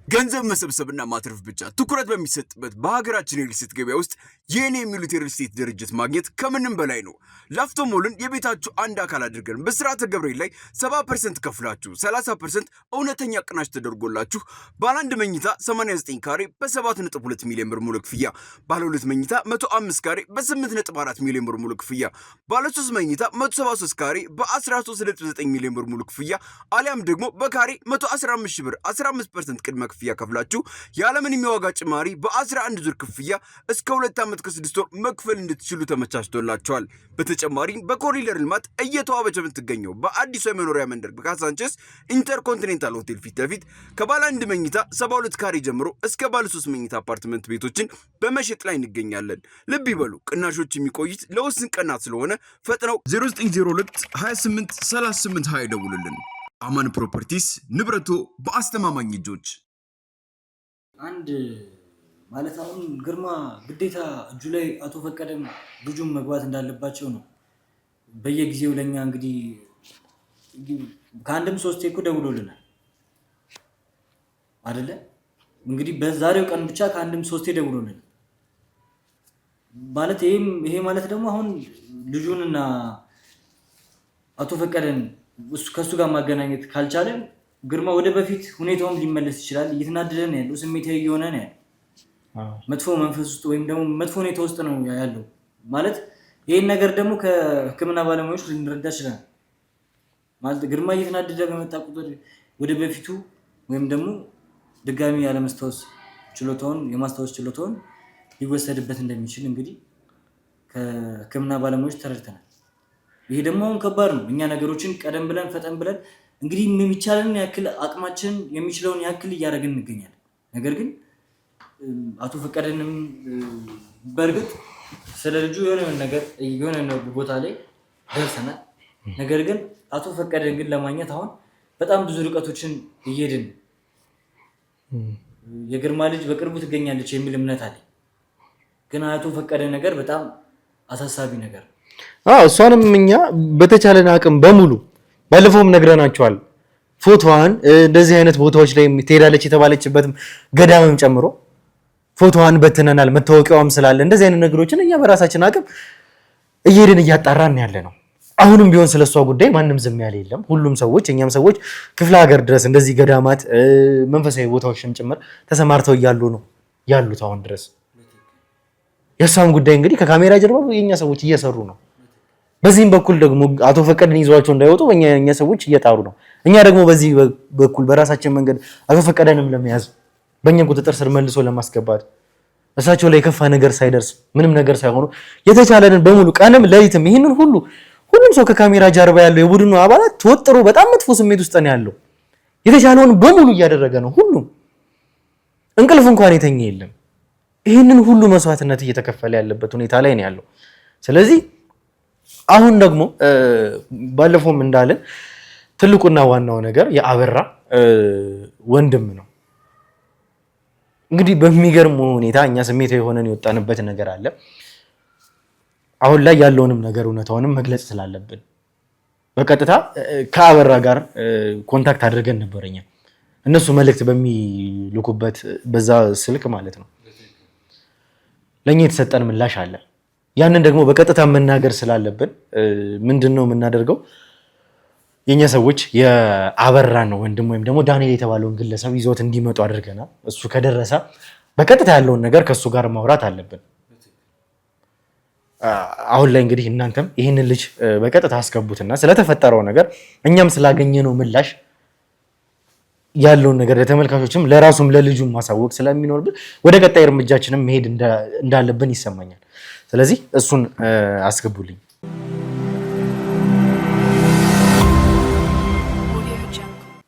ገንዘብ መሰብሰብና ማትረፍ ብቻ ትኩረት በሚሰጥበት በሀገራችን የሪል ስቴት ገበያ ውስጥ የኔ የሚሉት የሪል ስቴት ድርጅት ማግኘት ከምንም በላይ ነው። ላፍቶ ሞልን የቤታችሁ አንድ አካል አድርገን በስርዓተ ገብርኤል ላይ 70% ከፍላችሁ 30% እውነተኛ ቅናሽ ተደርጎላችሁ ባለ 1 መኝታ 89 ካሬ በ7.2 ሚሊዮን ብር ሙሉ ክፍያ፣ ባለ 2 መኝታ 105 ካሬ በ8.4 ሚሊዮን ብር ሙሉ ክፍያ፣ ባለ 3 መኝታ 173 ካሬ በ13.9 ሚሊዮን ብር ሙሉ ክፍያ አሊያም ደግሞ በካሬ 115 ሺህ ብር 15% ቅድመ ክፍያ ከፍላችሁ ያለምንም የዋጋ ጭማሪ በ11 ዙር ክፍያ እስከ 2 ዓመት ከ6 ወር መክፈል እንድትችሉ ተመቻችቶላችኋል። በተጨማሪም በኮሪደር ልማት እየተዋበች የምትገኘው በአዲሱ የመኖሪያ መንደር በካሳንቸስ ኢንተርኮንቲኔንታል ሆቴል ፊት ለፊት ከባለ 1 መኝታ 72 ካሬ ጀምሮ እስከ ባለ 3 መኝታ አፓርትመንት ቤቶችን በመሸጥ ላይ እንገኛለን። ልብ ይበሉ፣ ቅናሾች የሚቆዩት ለውስን ቀናት ስለሆነ ፈጥነው 0902 28 38 20 ደውሉልን። አማን ፕሮፐርቲስ፣ ንብረቶ በአስተማማኝ እጆች። አንድ ማለት አሁን ግርማ ግዴታ እጁ ላይ አቶ ፈቀደም ልጁም መግባት እንዳለባቸው ነው። በየጊዜው ለኛ እንግዲህ ከአንድም 3 እኮ ደውሎልናል አይደለ? እንግዲህ በዛሬው ቀን ብቻ ከአንድም 3 ደውሎልናል ማለት ይሄ ማለት ደግሞ አሁን ልጁንና አቶ ፈቀደን ከሱ ጋር ማገናኘት ካልቻለን ግርማ ወደ በፊት ሁኔታውም ሊመለስ ይችላል። እየተናደደ ነው ያለው፣ ስሜታዊ እየሆነ ነው ያለው፣ መጥፎ መንፈስ ውስጥ ወይም ደግሞ መጥፎ ሁኔታ ውስጥ ነው ያለው ማለት። ይሄን ነገር ደግሞ ከሕክምና ባለሙያዎች ልንረዳ ይችላል ማለት ግርማ እየተናደደ በመጣ ቁጥር ወደ በፊቱ ወይም ደግሞ ድጋሚ ያለማስታወስ ችሎታውን የማስታወስ ችሎታውን ሊወሰድበት እንደሚችል እንግዲህ ከሕክምና ባለሙያዎች ተረድተናል። ይሄ ደግሞ አሁን ከባድ ነው። እኛ ነገሮችን ቀደም ብለን ፈጠን ብለን እንግዲህ የሚቻለን ያክል አቅማችን የሚችለውን ያክል እያደረግን እንገኛለን። ነገር ግን አቶ ፈቀደንም በእርግጥ ስለ ልጁ የሆነ ቦታ ላይ ደርሰናል። ነገር ግን አቶ ፈቀደን ግን ለማግኘት አሁን በጣም ብዙ ርቀቶችን እየሄድን፣ የግርማ ልጅ በቅርቡ ትገኛለች የሚል እምነት አለኝ። ግን አቶ ፈቀደ ነገር በጣም አሳሳቢ ነገር። እሷንም እኛ በተቻለን አቅም በሙሉ ባለፈውም ነግረናቸዋል። ፎቶዋን እንደዚህ አይነት ቦታዎች ላይ ትሄዳለች የተባለችበትም ገዳምም ጨምሮ ፎቶዋን በትነናል። መታወቂያዋም ስላለ እንደዚህ አይነት ነገሮችን እኛ በራሳችን አቅም እየሄድን እያጣራን ያለ ነው። አሁንም ቢሆን ስለሷ ጉዳይ ማንም ዝም ያለ የለም። ሁሉም ሰዎች እኛም ሰዎች ክፍለ ሀገር ድረስ እንደዚህ ገዳማት መንፈሳዊ ቦታዎችም ጭምር ተሰማርተው እያሉ ነው ያሉት አሁን ድረስ። የእሷም ጉዳይ እንግዲህ ከካሜራ ጀርባ የኛ ሰዎች እየሰሩ ነው። በዚህም በኩል ደግሞ አቶ ፈቀደን ይዟቸው እንዳይወጡ እኛ ሰዎች እየጣሩ ነው። እኛ ደግሞ በዚህ በኩል በራሳችን መንገድ አቶ ፈቀደንም ለመያዝ በእኛ ቁጥጥር ስር መልሶ ለማስገባት እሳቸው ላይ የከፋ ነገር ሳይደርስ ምንም ነገር ሳይሆኑ የተቻለንን በሙሉ ቀንም ለሊትም ይህንን ሁሉም ሰው ከካሜራ ጀርባ ያለው የቡድኑ አባላት ተወጥሮ በጣም መጥፎ ስሜት ውስጥ ነው ያለው። የተቻለውን በሙሉ እያደረገ ነው። ሁሉም እንቅልፍ እንኳን የተኛ የለም። ይህንን ሁሉ መስዋዕትነት እየተከፈለ ያለበት ሁኔታ ላይ ነው ያለው። ስለዚህ አሁን ደግሞ ባለፈውም እንዳለን ትልቁና ዋናው ነገር የአበራ ወንድም ነው። እንግዲህ በሚገርም ሁኔታ እኛ ስሜታዊ የሆነን የወጣንበት ነገር አለ። አሁን ላይ ያለውንም ነገር እውነታውንም መግለጽ ስላለብን በቀጥታ ከአበራ ጋር ኮንታክት አድርገን ነበረኛ እነሱ መልእክት በሚልኩበት በዛ ስልክ ማለት ነው። ለኛ የተሰጠን ምላሽ አለ። ያንን ደግሞ በቀጥታ መናገር ስላለብን ምንድነው የምናደርገው? የኛ ሰዎች የአበራን ወንድም ወይም ደግሞ ዳንኤል የተባለውን ግለሰብ ይዞት እንዲመጡ አድርገናል። እሱ ከደረሰ በቀጥታ ያለውን ነገር ከሱ ጋር ማውራት አለብን። አሁን ላይ እንግዲህ እናንተም ይህንን ልጅ በቀጥታ አስገቡትና ስለተፈጠረው ነገር እኛም ስላገኘነው ምላሽ ያለውን ነገር ለተመልካቾችም ለራሱም ለልጁም ማሳወቅ ስለሚኖርብን ወደ ቀጣይ እርምጃችንም መሄድ እንዳለብን ይሰማኛል። ስለዚህ እሱን አስገቡልኝ።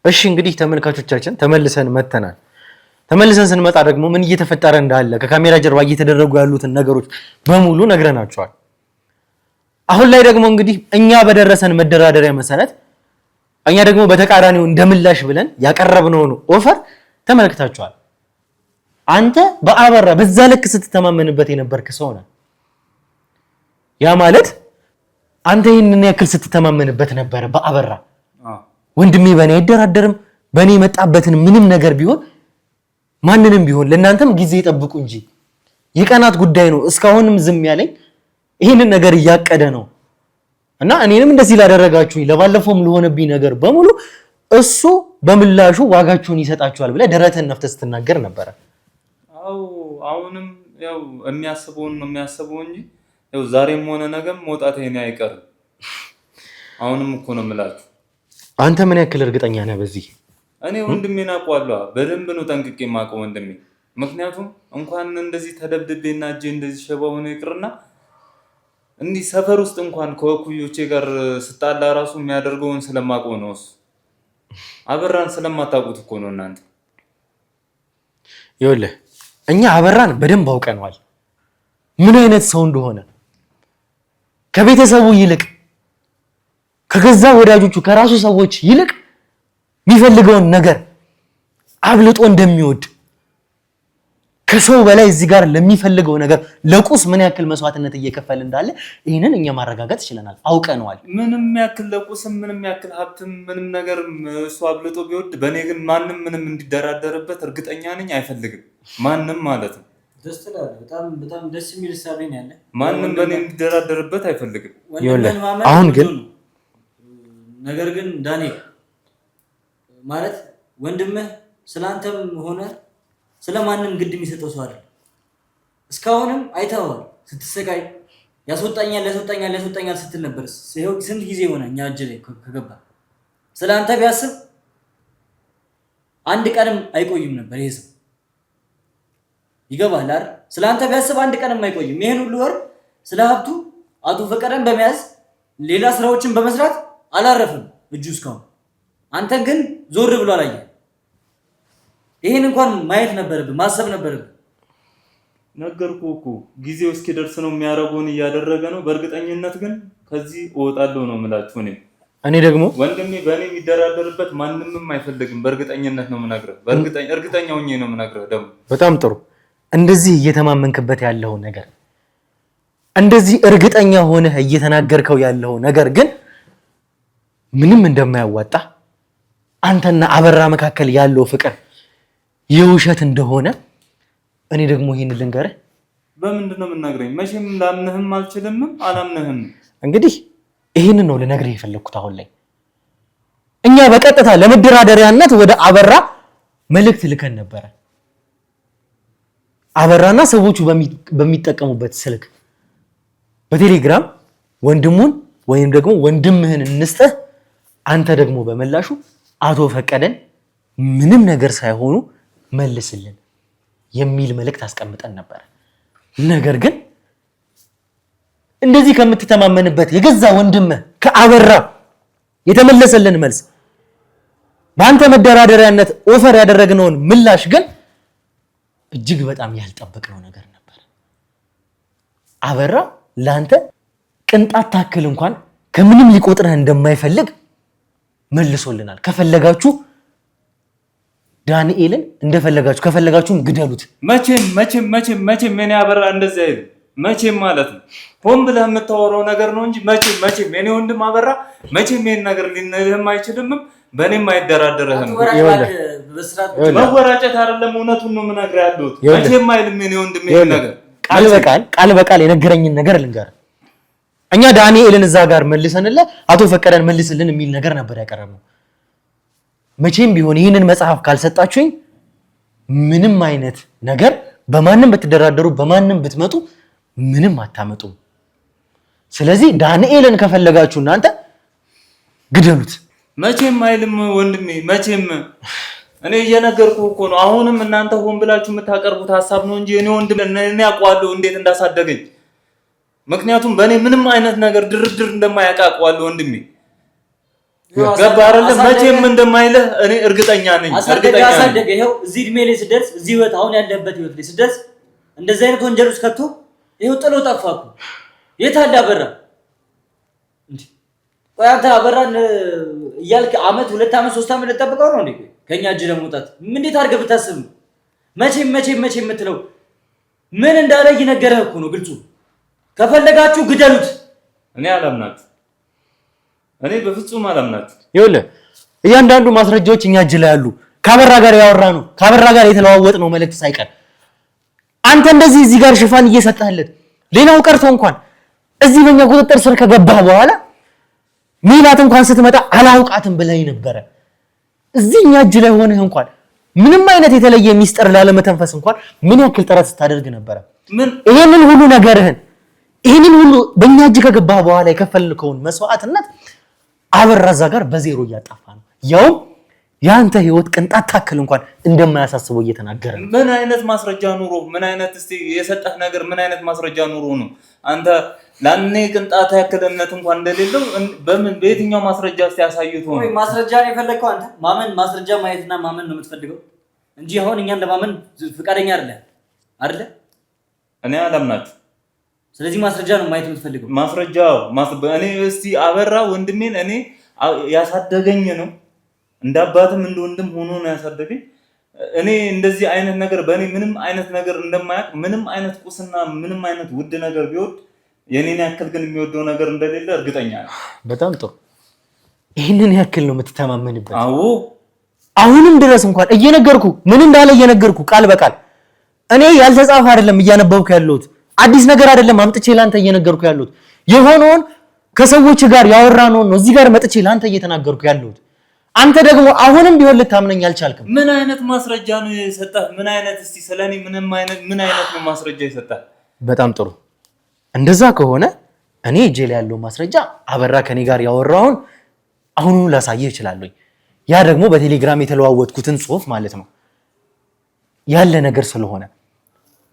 እሺ እንግዲህ ተመልካቾቻችን ተመልሰን መተናል። ተመልሰን ስንመጣ ደግሞ ምን እየተፈጠረ እንዳለ ከካሜራ ጀርባ እየተደረጉ ያሉትን ነገሮች በሙሉ ነግረናቸዋል። አሁን ላይ ደግሞ እንግዲህ እኛ በደረሰን መደራደሪያ መሰረት እኛ ደግሞ በተቃራኒው እንደምላሽ ብለን ያቀረብነውን ኦፈር ተመልክታችኋል። አንተ በአበራ በዛ ልክ ስትተማመንበት የነበርክ ሰው ነህ። ያ ማለት አንተ ይህንን ያክል ስትተማመንበት ነበረ በአበራ። ወንድሜ በእኔ አይደራደርም፣ በእኔ የመጣበትን ምንም ነገር ቢሆን ማንንም ቢሆን ለእናንተም ጊዜ ይጠብቁ እንጂ የቀናት ጉዳይ ነው። እስካሁንም ዝም ያለኝ ይህንን ነገር እያቀደ ነው እና እኔንም እንደዚህ ላደረጋችሁኝ ለባለፈውም ለሆነብኝ ነገር በሙሉ እሱ በምላሹ ዋጋችሁን ይሰጣችኋል ብለህ ደረትህን ነፍተህ ስትናገር ነበረ። አሁንም ያው የሚያስበውን ነው የሚያስበው እንጂ ያው ዛሬም ሆነ ነገም መውጣት ይሄን አይቀርም። አሁንም እኮ ነው የምላችሁ። አንተ ምን ያክል እርግጠኛ ነህ በዚህ? እኔ ወንድሜን አውቀዋለሁ፣ በደንብ ነው ጠንቅቄ የማውቀው ወንድሜ። ምክንያቱም እንኳን እንደዚህ ተደብድቤና እጄ እንደዚህ ሸባ ሆኖ ይቅርና እንዲህ ሰፈር ውስጥ እንኳን ከወኩዮቼ ጋር ስጣላ ራሱ የሚያደርገውን ስለማውቀው ነው። እሱ አበራን ስለማታውቁት እኮ ነው እናንተ። ይኸውልህ እኛ አበራን በደንብ አውቀነዋል፣ ምን አይነት ሰው እንደሆነ ከቤተሰቡ ይልቅ ከገዛ ወዳጆቹ ከራሱ ሰዎች ይልቅ የሚፈልገውን ነገር አብልጦ እንደሚወድ ከሰው በላይ እዚህ ጋር ለሚፈልገው ነገር ለቁስ ምን ያክል መስዋዕትነት እየከፈለ እንዳለ ይህንን እኛ ማረጋገጥ ይችላል፣ አውቀነዋል። ምንም ያክል ለቁስም ምንም ያክል ሀብትም ምንም ነገር እሱ አብልጦ ቢወድ በእኔ ግን ማንም ምንም እንዲደራደርበት እርግጠኛ ነኝ አይፈልግም። ማንም ማለት ነው። በጣም ደስ የሚል ሳቢ ነው ያለ። ማንም በእኔ እንዲደራደርበት አይፈልግም። አሁን ግን ነገር ግን ዳንኤል ማለት ወንድምህ ስላንተም ሆነ ስለማንም ግድ የሚሰጠው ሰው አይደል። እስካሁንም አይተኸዋል ስትሰቃይ፣ ያስወጣኛል ስትል ነበር። ይኸው ስንት ጊዜ ሆነ እኛ እጅ ላይ ከገባ። ስለአንተ ቢያስብ አንድ ቀንም አይቆይም ነበር ይሄ ሰው። ይገባል አይደል? ስለአንተ ቢያስብ አንድ ቀንም አይቆይም። ይሄን ሁሉ ወር ስለ ሀብቱ አቶ ፈቀደን በመያዝ ሌላ ስራዎችን በመስራት አላረፈም እጁ እስካሁን። አንተ ግን ዞር ብሎ አላየህ። ይሄን እንኳን ማየት ነበረብህ፣ ማሰብ ነበረብህ። ነገርኩህ እኮ ጊዜው እስኪደርስ ነው የሚያደርገውን እያደረገ ነው። በእርግጠኝነት ግን ከዚህ እወጣለሁ ነው የምላችሁ። እኔ ደግሞ ወንድሜ በእኔ የሚደራደርበት ማንምም አይፈልግም። በእርግጠኝነት ነው የምነግርህ። እርግጠኛ ሆኜ ነው የምነግርህ። ደግሞ በጣም ጥሩ። እንደዚህ እየተማመንክበት ያለው ነገር፣ እንደዚህ እርግጠኛ ሆነህ እየተናገርከው ያለው ነገር ግን ምንም እንደማያዋጣ አንተና አበራ መካከል ያለው ፍቅር የውሸት እንደሆነ እኔ ደግሞ ይሄን ልንገርህ። በምንድን ነው የምናገረኝ? መቼም ላምንህም አልችልም አላምንህም። እንግዲህ ይሄንን ነው ልነግርህ የፈለኩት። አሁን ላይ እኛ በቀጥታ ለመደራደሪያነት ወደ አበራ መልእክት ልከን ነበረ። አበራና ሰዎቹ በሚጠቀሙበት ስልክ በቴሌግራም ወንድሙን ወይም ደግሞ ወንድምህን እንስጥህ፣ አንተ ደግሞ በመላሹ አቶ ፈቀደን ምንም ነገር ሳይሆኑ መልስልን የሚል መልእክት አስቀምጠን ነበር። ነገር ግን እንደዚህ ከምትተማመንበት የገዛ ወንድምህ ከአበራ የተመለሰልን መልስ በአንተ መደራደሪያነት ኦፈር ያደረግነውን ምላሽ ግን እጅግ በጣም ያልጠበቅነው ነገር ነበር። አበራ ለአንተ ቅንጣት ታክል እንኳን ከምንም ሊቆጥረህ እንደማይፈልግ መልሶልናል። ከፈለጋችሁ ዳንኤልን እንደፈለጋችሁ ከፈለጋችሁም ግደሉት። መቼም እኔ አበራ እንደዚህ አይደል። መቼም ማለት ነው ሆን ብለህ የምታወራው ነገር ነው እንጂ መቼም እኔ ወንድም አበራ መቼም ይሄን ነገር ሊነግርህም አይችልም፣ በእኔም አይደራደርህም። መወራጨት አይደለም፣ እውነቱን ነው የምነግርህ ያለሁት። መቼም አይልም እኔ ወንድም ይሄን ነገር ቃል በቃል የነገረኝን ነገር ልንገርህ። እኛ ዳንኤልን እዛ ጋር መልሰንልህ አቶ ፈቀደን መልስልን የሚል ነገር ነበር ያቀረብነው። መቼም ቢሆን ይህንን መጽሐፍ ካልሰጣችሁኝ ምንም አይነት ነገር በማንም ብትደራደሩ በማንም ብትመጡ ምንም አታመጡም። ስለዚህ ዳንኤልን ከፈለጋችሁ እናንተ ግደሉት። መቼም አይልም ወንድሜ፣ መቼም እኔ እየነገርኩህ እኮ ነው። አሁንም እናንተ ሆን ብላችሁ የምታቀርቡት ሀሳብ ነው እንጂ እኔ ወንድሜ እኔ አውቀዋለሁ እንዴት እንዳሳደገኝ። ምክንያቱም በእኔ ምንም አይነት ነገር ድርድር እንደማያውቃዋለሁ ወንድሜ። ገባህ አይደል? መቼም እንደማይልህ እኔ እርግጠኛ ነኝ። አሳደገ ይኸው እዚህ እድሜ ላይ ስደርስ እዚህ ህይወት አሁን ያለበት ህይወት ላይ ስደርስ እንደዚህ አይነት ወንጀል ውስጥ ከቶ ይኸው ጥሎ ጠፋ እኮ። የት አለ አበራ? እንዴ ቆይ አንተ አበራን እያልክ አመት 2 አመት 3 አመት ልጠብቀው ነው እንዴ? ከኛ እጅ ለመውጣት እንዴት አድርገህ ብታስብ ነው? መቼም የምትለው ምን እንዳለ እየነገረህ እኮ ነው ግልጹ። ከፈለጋችሁ ግደሉት። እኔ አላምናት። እኔ በፍጹም አላምናት። ይኸውልህ እያንዳንዱ ማስረጃዎች እኛ እጅ ላይ አሉ። ካበራ ጋር ያወራ ነው፣ ካበራ ጋር የተለዋወጥ ነው መልእክት ሳይቀር አንተ እንደዚህ እዚህ ጋር ሽፋን እየሰጠህለት ሌላው ቀርቶ እንኳን እዚህ በእኛ ቁጥጥር ስር ከገባህ በኋላ ሚላት እንኳን ስትመጣ አላውቃትም ብለኸኝ ነበረ። እዚህ እኛ እጅ ላይ ሆነህ እንኳን ምንም አይነት የተለየ ሚስጥር ላለመተንፈስ እንኳን ምን ያክል ጥረት ስታደርግ ነበረ። ይሄንን ሁሉ ነገርህን ይሄንን ሁሉ በእኛ እጅ ከገባህ በኋላ የከፈልከውን መስዋዕትነት አበራዛ ጋር በዜሮ እያጣፋ ነው። ያው ያንተ ህይወት ቅንጣት ታክል እንኳን እንደማያሳስበው እየተናገረ ነው። ምን አይነት ማስረጃ ኑሮ ምን አይነት እስቲ የሰጠህ ነገር ምን አይነት ማስረጃ ኑሮ ነው አንተ ለኔ ቅንጣት ያክል እምነት እንኳን እንደሌለው በምን በየትኛው ማስረጃ እስቲ ያሳዩት ነው? ወይ ማስረጃ ነው የፈለከው አንተ? ማመን ማስረጃ ማየትና ማመን ነው የምትፈልገው እንጂ አሁን እኛን ለማመን ፍቃደኛ አይደለ? እኔ አላምናት። ስለዚህ ማስረጃ ነው ማየት የምትፈልገው? ማስረጃው እኔ እስቲ አበራ ወንድሜን እኔ ያሳደገኝ ነው እንደ አባትም እንደ ወንድም ሆኖ ነው ያሳደገኝ። እኔ እንደዚህ አይነት ነገር በእኔ ምንም አይነት ነገር እንደማያውቅ ምንም አይነት ቁስና ምንም አይነት ውድ ነገር ቢወድ የኔን ያክል ግን የሚወደው ነገር እንደሌለ እርግጠኛ ነኝ። በጣም ጥሩ። ይሄንን ያክል ነው የምትተማመንበት? አዎ። አሁንም ድረስ እንኳን እየነገርኩ ምን እንዳለ እየነገርኩ ቃል በቃል እኔ ያልተጻፈ አይደለም እያነበብኩ ያለሁት አዲስ ነገር አይደለም አምጥቼ ላንተ እየነገርኩ ያለሁት የሆነውን ከሰዎች ጋር ያወራነው ነው እዚህ ጋር መጥቼ ላንተ እየተናገርኩ ያለሁት። አንተ ደግሞ አሁንም ቢሆን ልታምነኝ አልቻልክም። ምን አይነት ማስረጃ ነው የሰጠህ? ምን አይነት እስቲ ስለኔ ምን አይነት ነው ማስረጃ የሰጠህ? በጣም ጥሩ። እንደዛ ከሆነ እኔ እጄ ላይ ያለው ማስረጃ አበራ ከኔ ጋር ያወራውን አሁኑን ላሳየህ እችላለሁ። ያ ደግሞ በቴሌግራም የተለዋወጥኩትን ጽሁፍ ማለት ነው ያለ ነገር ስለሆነ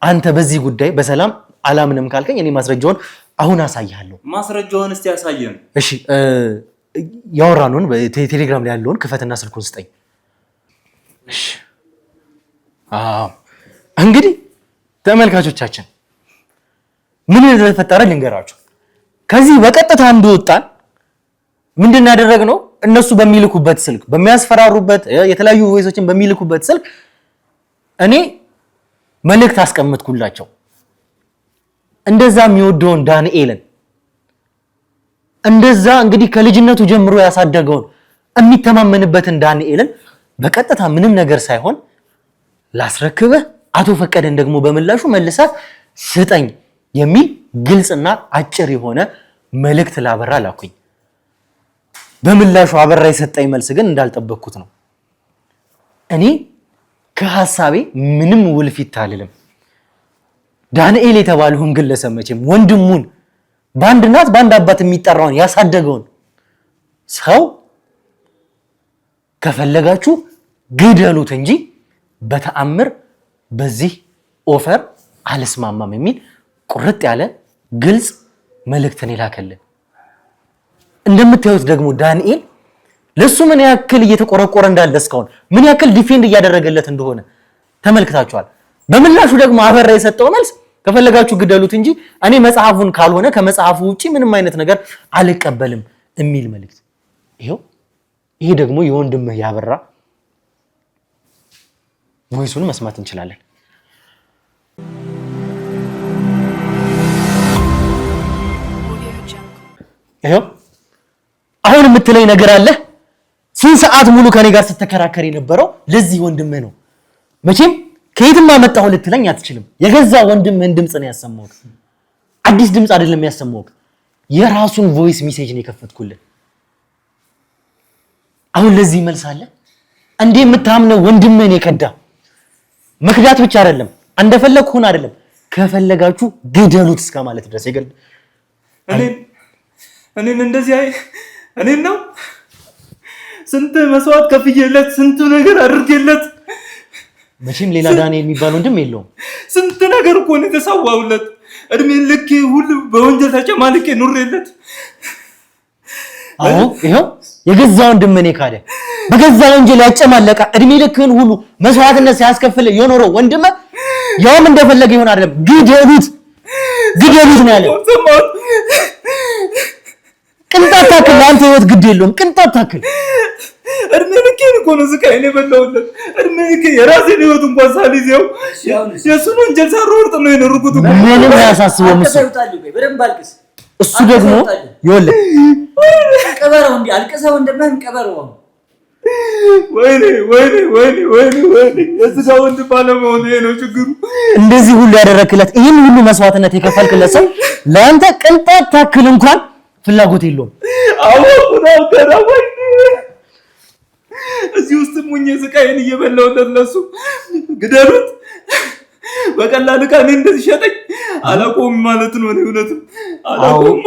አንተ በዚህ ጉዳይ በሰላም አላምንም ካልከኝ እኔ ማስረጃውን አሁን አሳይሃለሁ። ማስረጃውን እስቲ ያሳየን። እሺ ያወራነውን በቴሌግራም ላይ ያለውን ክፈትና ስልኩን ስጠኝ። እሺ እንግዲህ ተመልካቾቻችን ምን እንደተፈጠረ ልንገራችሁ። ከዚህ በቀጥታ እንደወጣን ምንድን ያደረግነው እነሱ በሚልኩበት ስልክ በሚያስፈራሩበት የተለያዩ ቮይሶችን በሚልኩበት ስልክ እኔ መልእክት አስቀምጥኩላቸው። እንደዛ የሚወደውን ዳንኤልን እንደዛ እንግዲህ ከልጅነቱ ጀምሮ ያሳደገውን የሚተማመንበትን ዳንኤልን በቀጥታ ምንም ነገር ሳይሆን ላስረክብህ፣ አቶ ፈቀደን ደግሞ በምላሹ መልሰህ ስጠኝ የሚል ግልጽና አጭር የሆነ መልእክት ላበራ ላኩኝ። በምላሹ አበራ የሰጠኝ መልስ ግን እንዳልጠበቅኩት ነው። እኔ ከሐሳቤ ምንም ውልፊት አልልም። ዳንኤል የተባለውን ግለሰብ መቼም ወንድሙን በአንድ እናት በአንድ አባት የሚጠራውን ያሳደገውን ሰው ከፈለጋችሁ ግደሉት እንጂ በተአምር በዚህ ኦፈር አልስማማም የሚል ቁርጥ ያለ ግልጽ መልእክትን ይላከልን። እንደምታዩት ደግሞ ዳንኤል ለሱ ምን ያክል እየተቆረቆረ እንዳለ እስካሁን ምን ያክል ዲፌንድ እያደረገለት እንደሆነ ተመልክታችኋል። በምላሹ ደግሞ አበራ የሰጠው መልስ ከፈለጋችሁ ግደሉት እንጂ እኔ መጽሐፉን ካልሆነ ከመጽሐፉ ውጪ ምንም አይነት ነገር አልቀበልም የሚል መልእክት። ይሄ ደግሞ የወንድምህ ያበራ ቮይሱን መስማት እንችላለን። አሁን የምትለኝ ነገር አለ። ስንት ሰዓት ሙሉ ከኔ ጋር ስትከራከር የነበረው ለዚህ ወንድምህ ነው። መቼም ከየትም አመጣሁ ልትለኝ አትችልም። የገዛ ወንድምህን ድምጽ ነው ያሰማሁት። አዲስ ድምጽ አይደለም ያሰማሁት፣ የራሱን ቮይስ ሜሴጅ ነው የከፈትኩልህ። አሁን ለዚህ መልስ አለ እንዴ? የምታምነው ወንድምህን የከዳ መክዳት ብቻ አይደለም እንደፈለግህ ሁን አይደለም፣ ከፈለጋችሁ ግደሉት እስከ ማለት ድረስ ይገል እኔን እንደዚህ እኔን ነው ስንት መስዋዕት ከፍዬለት ስንት ነገር አድርጌለት። መቼም ሌላ ዳንኤል የሚባል ወንድም የለውም። ስንት ነገር እኮ ነው የተሰዋውለት። እድሜ ልክ ሁሉ በወንጀል ተጨማልቄ ኑሬለት። አዎ ይሄው የገዛ ወንድም እኔ ካለ በገዛ ወንጀል ያጨማለቀ እድሜ ልክህን ሁሉ መስዋዕትነት ሲያስከፍል የኖረው ወንድም ያውም እንደፈለገ ይሆን አይደለም። ግደሉት ነው ያለው። ቅንጣት ታክል ለአንተ ህይወት ግድ የለውም። ቅንጣት ታክል እድሜ ልኬን እኮ ነው ስቃይን የበላሁለት። እድሜ ልኬ የራሴን ህይወት እንኳን ሳልይዘው የእሱን ወንጀል ሳልወርጥ ነው የኖርኩት። ምንም አያሳስበውም እሱ። በደንብ አልቅስ። እሱ ደግሞ ይኸውልህ ቀበረው እንዲህ አልቅሰው እንደምን ቀበረው። ወይኔ የስጋ ወንድ ባለመሆኑ ነው ችግሩ። እንደዚህ ሁሉ ያደረክለት ይህን ሁሉ መስዋዕትነት የከፈልክለት ሰው ለአንተ ቅንጣት ታክል እንኳን ፍላጎት የለውም። አወቁታው ተራወይ እዚህ ውስጥ ሙኜ ስቃይን እየበላሁለት ለሱ ግደሉት በቀላል ቃኔ እንደዚህ ሸጠኝ አላቆም ማለት ነው። እውነትም አላቆም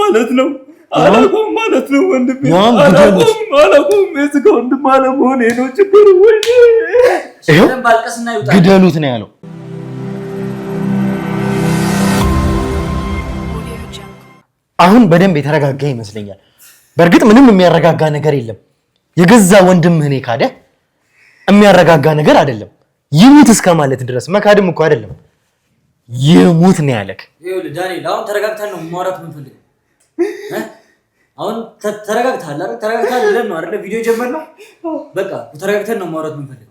ማለት ነው ወንድሜ። አላቆም የስጋ ወንድም አለመሆኔ ነው ችግሩ። ወይኔ ግደሉት ነው ያለው። አሁን በደንብ የተረጋጋ ይመስለኛል። በእርግጥ ምንም የሚያረጋጋ ነገር የለም። የገዛ ወንድምህን ካደ የሚያረጋጋ ነገር አይደለም። ይሙት እስከ ማለት ድረስ መካድም እኮ አይደለም ይሙት ነው ያለክ። ይኸውልህ ዳንኤል አሁን ተረጋግተን ነው ማውራት የምንፈልገው። አሁን ተረጋግተሃል አይደል? ተረጋግተሃል ብለን ነው አይደል ቪዲዮ የጀመርነው። በቃ ተረጋግተን ነው ማውራት የምንፈልገው።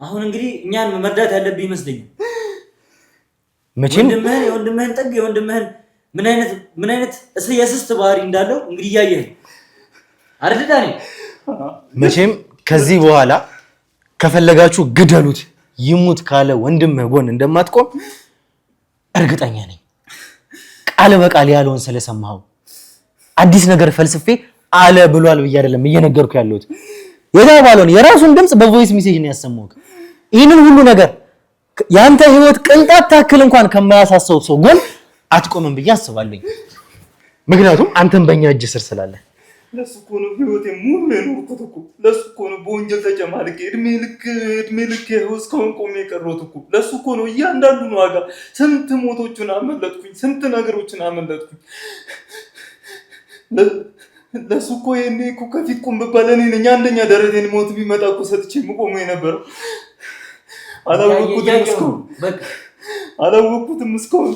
አሁን እንግዲህ እኛን መርዳት ያለብህ ይመስለኛል። መቼም የወንድምህን ጥግ የወንድምህን ምን አይነት የስስት ባህሪ እንዳለው እንግዲህ እያየህ አይደል ዳንኤል? መቼም ከዚህ በኋላ ከፈለጋችሁ ግደሉት ይሙት ካለ ወንድምህ ጎን እንደማትቆም እርግጠኛ ነኝ። ቃል በቃል ያለውን ስለሰማኸው አዲስ ነገር ፈልስፌ አለ ብሏል ብዬ አይደለም እየነገርኩ ያለሁት። የተባለውን የራሱን ድምጽ በቮይስ ሜሴጅ ነው ያሰማሁት። ይህንን ሁሉ ነገር ያንተ ህይወት ቅንጣት ታክል እንኳን ከማያሳሰው ሰው ጎን አትቆምም ብዬ አስባለሁ። ምክንያቱም አንተም በእኛ እጅ ስር ስላለ ለሱ እኮ ነው ህይወቴ ሙሉ የኖርኩት እኮ። ለሱ እኮ ነው በወንጀል ተጨማልቄ እድሜ ልክ እስካሁን ቆሜ የቀረሁት እኮ። ለሱ እኮ ነው እያንዳንዱን ዋጋ ስንት ሞቶችን አመለጥኩኝ፣ ስንት ነገሮችን አመለጥኩኝ። ለሱ እኮ የኔ እኮ ከፊት ቁም ብባል እኔ ነኝ አንደኛ ደረቴን ሞት ቢመጣ እኮ ሰጥቼ የምቆመው የነበረው። አላወቅኩትም እስካሁን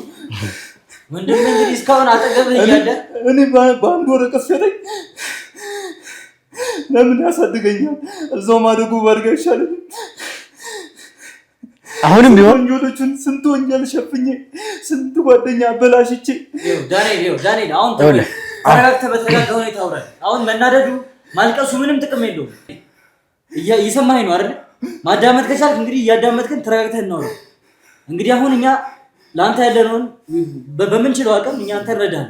ወንድም እንግዲህ እስካሁን አጠገብህ እያለ እኔ በአንድ ወረቀት ሸጠኝ። ለምን ያሳድገኛል? እዛው ማደጎ ባድጋ ይሻለኝ። አሁንም ቢሆን ወንጀሎቹን ስንት ወንጀል ሸፍኜ ስንት ጓደኛ አበላሽቼ። ዳንኤል አሁን ተረጋግተህ በተረጋጋ ሁኔታ አውራኝ። አሁን መናደዱ ማልቀሱ ምንም ጥቅም የለውም። እየሰማኸኝ ነው አይደል? ማዳመጥ ከቻልክ እንግዲህ እያዳመጥክን ተረጋግተህ እናውራ። እንግዲህ አሁን እኛ ለአንተ ያለነውን በምንችለው አቅም እኛ አንተ እንረዳለን።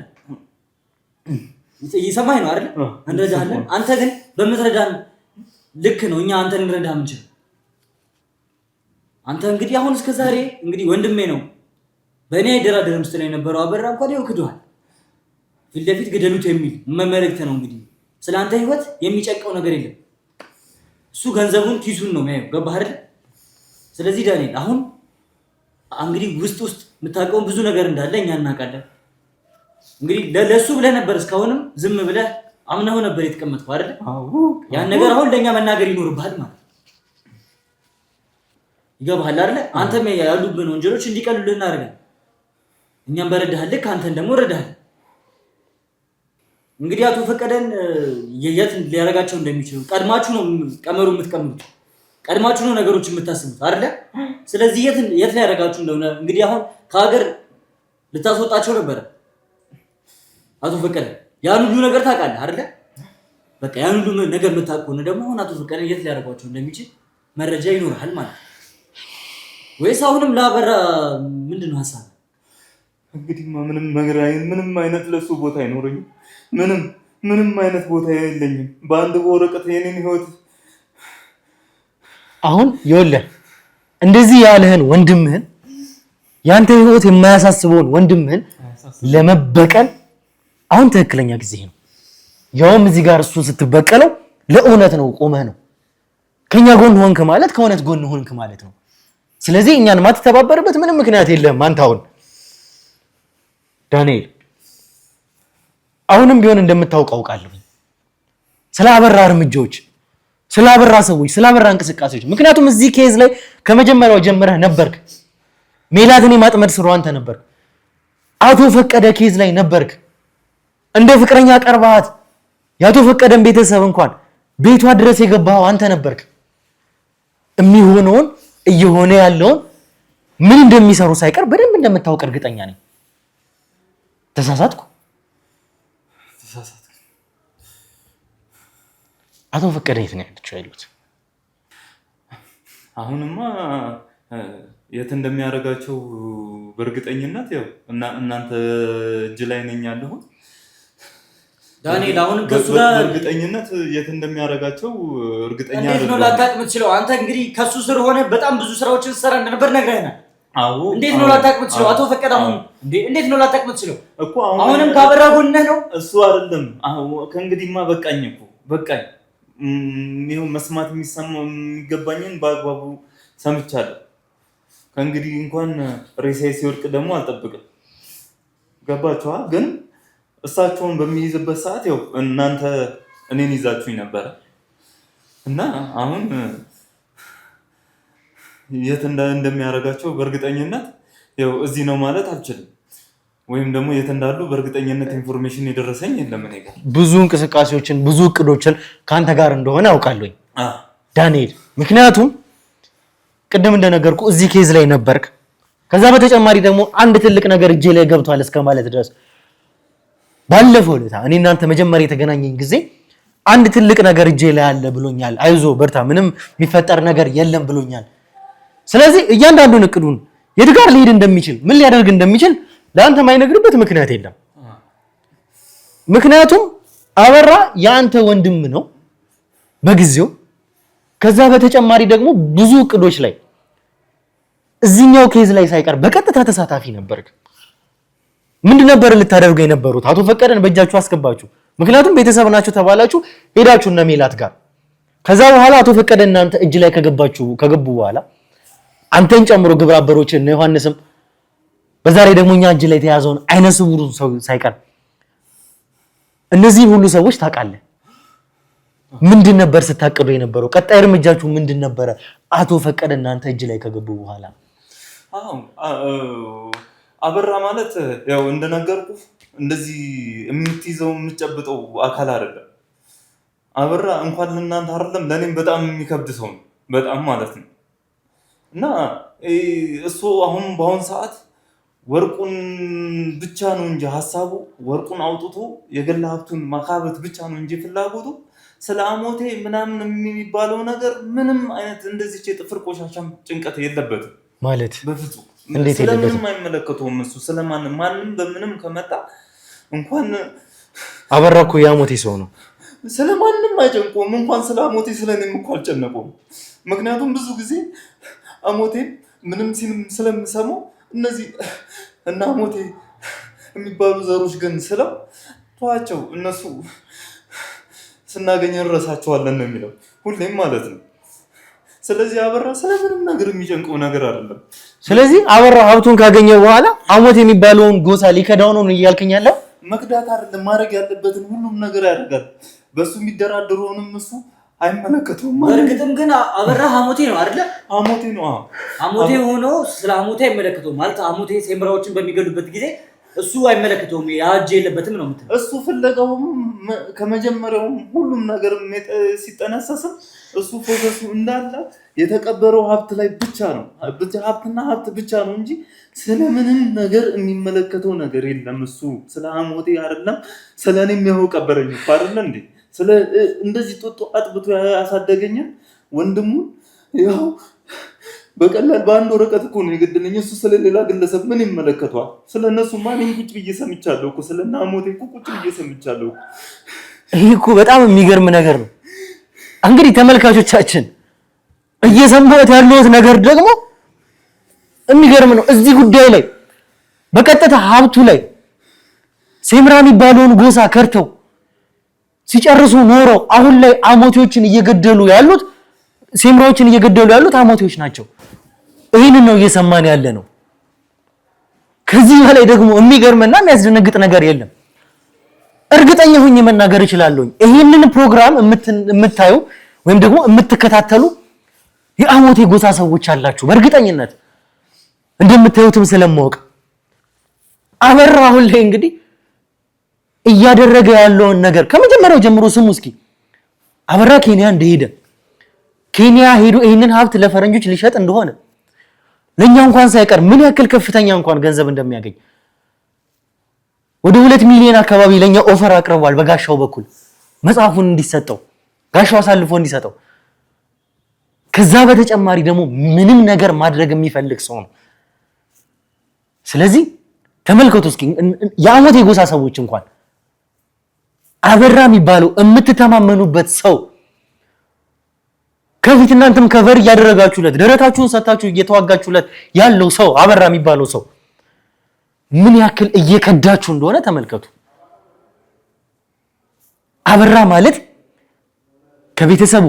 እየሰማኸኝ ነው አይደል? እንረዳለን። አንተ ግን በምትረዳን ልክ ነው እኛ አንተን እንረዳ የምንችለው። አንተ እንግዲህ አሁን እስከ ዛሬ እንግዲህ ወንድሜ ነው በእኔ አይደራደርም ስትል የነበረው አበራ እንኳን ይኸው ክዷል። ፊት ለፊት ግደሉት የሚል መልእክት ነው። እንግዲህ ስለ አንተ ህይወት የሚጨቀው ነገር የለም። እሱ ገንዘቡን ኪሱን ነው የሚያየው። ገባህ አይደል? ስለዚህ ዳንኤል አሁን እንግዲህ ውስጥ የምታውቀውን ብዙ ነገር እንዳለ እኛ እናውቃለን። እንግዲህ ለሱ ብለህ ነበር እስካሁንም ዝም ብለህ አምነው ነበር የተቀመጥከው አይደል? ያን ነገር አሁን ለኛ መናገር ይኖርብሃል ማለት ይገባሃል አይደል? አንተም ያሉብን ወንጀሎች እንዲቀሉልህ እናደርጋለን። እኛም በረዳህ ልክ አንተን ደግሞ ረዳህ። እንግዲህ አቶ ፈቀደን የት ሊያረጋቸው እንደሚችሉ ቀድማችሁ ነው ቀመሩ የምትቀምሩት፣ ቀድማችሁ ነው ነገሮች የምታስቡት አይደል? ስለዚህ የት ሊያረጋችሁ እንደሆነ እንግዲህ አሁን ከሀገር ልታስወጣቸው ነበር አቶ ፈቀደ። ያን ሁሉ ነገር ታውቃለህ አይደል? በቃ ያን ሁሉ ነገር የምታውቅ ከሆነ ደግሞ አሁን አቶ ፈቀደ የት ሊያረጋቸው እንደሚችል መረጃ ይኖርሃል ማለት ነው። ወይስ አሁንም ላበራ ምንድነው ሐሳብ? እንግዲህ ምንም አይነት ለሱ ቦታ አይኖረኝም። ምንም አይነት ቦታ የለኝም። በአንድ በወረቀት የኔን ህይወት አሁን ይኸውልህ እንደዚህ ያለህን ወንድምህን ያንተ ህይወት የማያሳስበውን ወንድምህን ለመበቀል አሁን ትክክለኛ ጊዜ ነው። ያውም እዚህ ጋር እሱን ስትበቀለው ለእውነት ነው ቆመህ ነው። ከኛ ጎን ሆንክ ማለት ከእውነት ጎን ሆንክ ማለት ነው። ስለዚህ እኛን ማትተባበርበት ምንም ምክንያት የለም። አንተ አሁን ዳንኤል አሁንም ቢሆን እንደምታውቀው አውቃለሁ ስለ አበራ እርምጃዎች፣ ስለ አበራ ሰዎች፣ ስለ አበራ እንቅስቃሴዎች። ምክንያቱም እዚህ ኬዝ ላይ ከመጀመሪያው ጀምረህ ነበርክ። ሜላትን የማጥመድ ስራው አንተ ነበርክ። አቶ ፈቀደ ኬዝ ላይ ነበርክ። እንደ ፍቅረኛ ቀርባት ያቶ ፈቀደን ቤተሰብ እንኳን ቤቷ ድረስ የገባው አንተ ነበርክ። የሚሆነውን እየሆነ ያለውን ምን እንደሚሰሩ ሳይቀር በደንብ እንደምታውቅ እርግጠኛ ነኝ። ተሳሳትኩ? አቶ ፈቀደ የት ነው ያሉት? አሁንማ የት እንደሚያደርጋቸው በእርግጠኝነት ያው እናንተ እጅ ላይ ነኝ ያለሁ ዳንኤል። አሁንም ከሱ ጋር በእርግጠኝነት የት እንደሚያደርጋቸው እርግጠኛ አይደለም። እንዴት ነው ላታውቅ የምትችለው? አንተ እንግዲህ ከሱ ስር ሆነ በጣም ብዙ ስራዎችን ሰራ እንደነበር ነግረኸናል። አዎ እንዴት ነው ላታውቅ የምትችለው? አቶ ፈቀደ አሁን እንዴት ነው ላታውቅ የምትችለው? እኮ አሁንም ካበራ ጎንህ ነው እሱ አይደለም። ከእንግዲህማ በቃኝ እኮ በቃኝ። ይኸው መስማት የሚገባኝን በአግባቡ ሰምቻለሁ። ከእንግዲህ እንኳን ሬሳዬ ሲወድቅ ደግሞ አልጠብቅም። ገባችኋ? ግን እሳቸውን በሚይዝበት ሰዓት ያው እናንተ እኔን ይዛችሁኝ ነበረ እና አሁን የት እንደሚያደርጋቸው በእርግጠኝነት ያው እዚህ ነው ማለት አልችልም። ወይም ደግሞ የት እንዳሉ በእርግጠኝነት ኢንፎርሜሽን የደረሰኝ የለም። እኔ ጋር ብዙ እንቅስቃሴዎችን ብዙ እቅዶችን ካንተ ጋር እንደሆነ አውቃለሁኝ ዳንኤል። ምክንያቱም ቅድም እንደነገርኩ እዚህ ኬዝ ላይ ነበርክ። ከዛ በተጨማሪ ደግሞ አንድ ትልቅ ነገር እጄ ላይ ገብቷል እስከ ማለት ድረስ ባለፈው ዕለት እኔ እናንተ መጀመሪያ የተገናኘን ጊዜ አንድ ትልቅ ነገር እጄ ላይ አለ ብሎኛል። አይዞ በርታ፣ ምንም የሚፈጠር ነገር የለም ብሎኛል። ስለዚህ እያንዳንዱን እቅዱን የት ጋር ሊሄድ እንደሚችል ምን ሊያደርግ እንደሚችል ለአንተ ማይነግርበት ምክንያት የለም። ምክንያቱም አበራ የአንተ ወንድም ነው በጊዜው። ከዛ በተጨማሪ ደግሞ ብዙ እቅዶች ላይ እዚህኛው ኬዝ ላይ ሳይቀር በቀጥታ ተሳታፊ ነበርክ። ምንድን ነበር ልታደርገው የነበሩት? አቶ ፈቀደን በእጃችሁ አስገባችሁ። ምክንያቱም ቤተሰብ ናችሁ ተባላችሁ፣ ሄዳችሁ እነ ሜላት ጋር። ከዛ በኋላ አቶ ፈቀደ እናንተ እጅ ላይ ከገቡ በኋላ አንተን ጨምሮ ግብረ አበሮችን እነ ዮሐንስም በዛሬ ደግሞ እኛ እጅ ላይ የተያዘውን አይነ ስውሩ ሰው ሳይቀር እነዚህ ሁሉ ሰዎች ታውቃለህ። ምንድን ነበር ስታቅዱ የነበረው? ቀጣይ እርምጃችሁ ምንድን ነበረ? አቶ ፈቀደ እናንተ እጅ ላይ ከገቡ በኋላ አበራ ማለት ያው እንደነገርኩ እንደዚህ የምትይዘው የምትጨብጠው አካል አይደለም። አበራ እንኳን ለእናንተ አይደለም ለእኔም በጣም የሚከብድ ሰው ነው፣ በጣም ማለት ነው። እና እሱ አሁን በአሁን ሰዓት ወርቁን ብቻ ነው እንጂ ሀሳቡ ወርቁን አውጥቶ የገላ ሀብቱን ማካበት ብቻ ነው እንጂ ፍላጎቱ ስለ አሞቴ ምናምን የሚባለው ነገር ምንም አይነት እንደዚህ የጥፍር ቆሻሻም ጭንቀት የለበትም ማለት በፍጹም። እንዴት የለበትም? ስለምንም አይመለከተውም እሱ ስለማንም ማንም በምንም ከመጣ እንኳን አበራ እኮ የአሞቴ ሰው ነው። ስለማንም አይጨንቆም። እንኳን ስለ አሞቴ ስለኔም እኮ አልጨነቆም። ምክንያቱም ብዙ ጊዜ አሞቴን ምንም ሲልም ስለምሰማው እነዚህ እና አሞቴ የሚባሉ ዘሮች ግን ስለው ተዋቸው፣ እነሱ ስናገኝ እንረሳቸዋለን ነው የሚለው ሁሌም ማለት ነው። ስለዚህ አበራ ስለምንም ነገር የሚጨንቀው ነገር አይደለም። ስለዚህ አበራ ሀብቱን ካገኘ በኋላ አሞቴ የሚባለውን ጎሳ ሊከዳው ነው እያልከኝ ያለው? መክዳት አይደለም፣ ማድረግ ያለበትን ሁሉም ነገር ያደርጋል። በሱ የሚደራደረውንም እሱ አይመለከተውም። በእርግጥም ግን አበራ አሞቴ ነው አይደለ? አሞቴ ነው። አሞቴ ሆኖ ስለ አሞቴ አይመለከተውም ማለት አሞቴ ሴምራዎችን በሚገሉበት ጊዜ እሱ አይመለከተውም፣ ያጅ የለበትም ነው የምትለው። እሱ ፍለጋውም ከመጀመሪያውም ሁሉም ነገር ሲጠነሰስም እሱ ፎከሱ እንዳለ የተቀበረው ሀብት ላይ ብቻ ነው። ሀብትና ሀብት ብቻ ነው እንጂ ስለምንም ነገር የሚመለከተው ነገር የለም። እሱ ስለ አሞቴ አይደለም ስለኔም ያው ቀበረኝ እኮ አይደለ እንዴ? ስለ እንደዚህ ጦጦ አጥብቶ ያሳደገኝን ወንድሙን ያው በቀላል በአንድ ወረቀት እኮ ነው የገደለኝ። እሱ ስለሌላ ግለሰብ ምን ይመለከተዋል? ስለነሱ ማንም ቁጭ ብዬ ሰምቻለሁ እኮ ስለና አሞቴ እኮ ቁጭ ብዬ ሰምቻለሁ። ይሄ እኮ በጣም የሚገርም ነገር ነው። እንግዲህ ተመልካቾቻችን እየሰማሁት ያለሁት ነገር ደግሞ የሚገርም ነው። እዚህ ጉዳይ ላይ በቀጥታ ሀብቱ ላይ ሴምራ የሚባለውን ጎሳ ከርተው ሲጨርሱ ኖረው አሁን ላይ አሞቴዎችን እየገደሉ ያሉት ሴምራዎችን እየገደሉ ያሉት አሞቴዎች ናቸው። ይህንን ነው እየሰማን ያለ ነው። ከዚህ በላይ ደግሞ የሚገርምና የሚያስደነግጥ ነገር የለም። እርግጠኛ ሆኜ መናገር እችላለሁ፣ ይህንን ፕሮግራም የምታዩ ወይም ደግሞ የምትከታተሉ የአሞቴ ጎሳ ሰዎች አላችሁ። በእርግጠኝነት እንደምታዩትም ስለማወቅ አበራ አሁን ላይ እንግዲህ እያደረገ ያለውን ነገር ከመጀመሪያው ጀምሮ ስሙ እስኪ። አበራ ኬንያ እንደሄደ ኬንያ ሄዶ ይህንን ሀብት ለፈረንጆች ሊሸጥ እንደሆነ ለኛ እንኳን ሳይቀር ምን ያክል ከፍተኛ እንኳን ገንዘብ እንደሚያገኝ ወደ 2 ሚሊዮን አካባቢ ለኛ ኦፈር አቅርቧል በጋሻው በኩል መጽሐፉን እንዲሰጠው ጋሻው አሳልፎ እንዲሰጠው። ከዛ በተጨማሪ ደግሞ ምንም ነገር ማድረግ የሚፈልግ ሰው ነው። ስለዚህ ተመልከቱ እስኪ የአሞቴ ጎሳ ሰዎች እንኳን አበራ የሚባለው የምትተማመኑበት ሰው ከፊት እናንተም ከቨር እያደረጋችሁለት ደረታችሁን ሰጣችሁ እየተዋጋችሁለት ያለው ሰው አበራ የሚባለው ሰው ምን ያክል እየከዳችሁ እንደሆነ ተመልከቱ። አበራ ማለት ከቤተሰቡ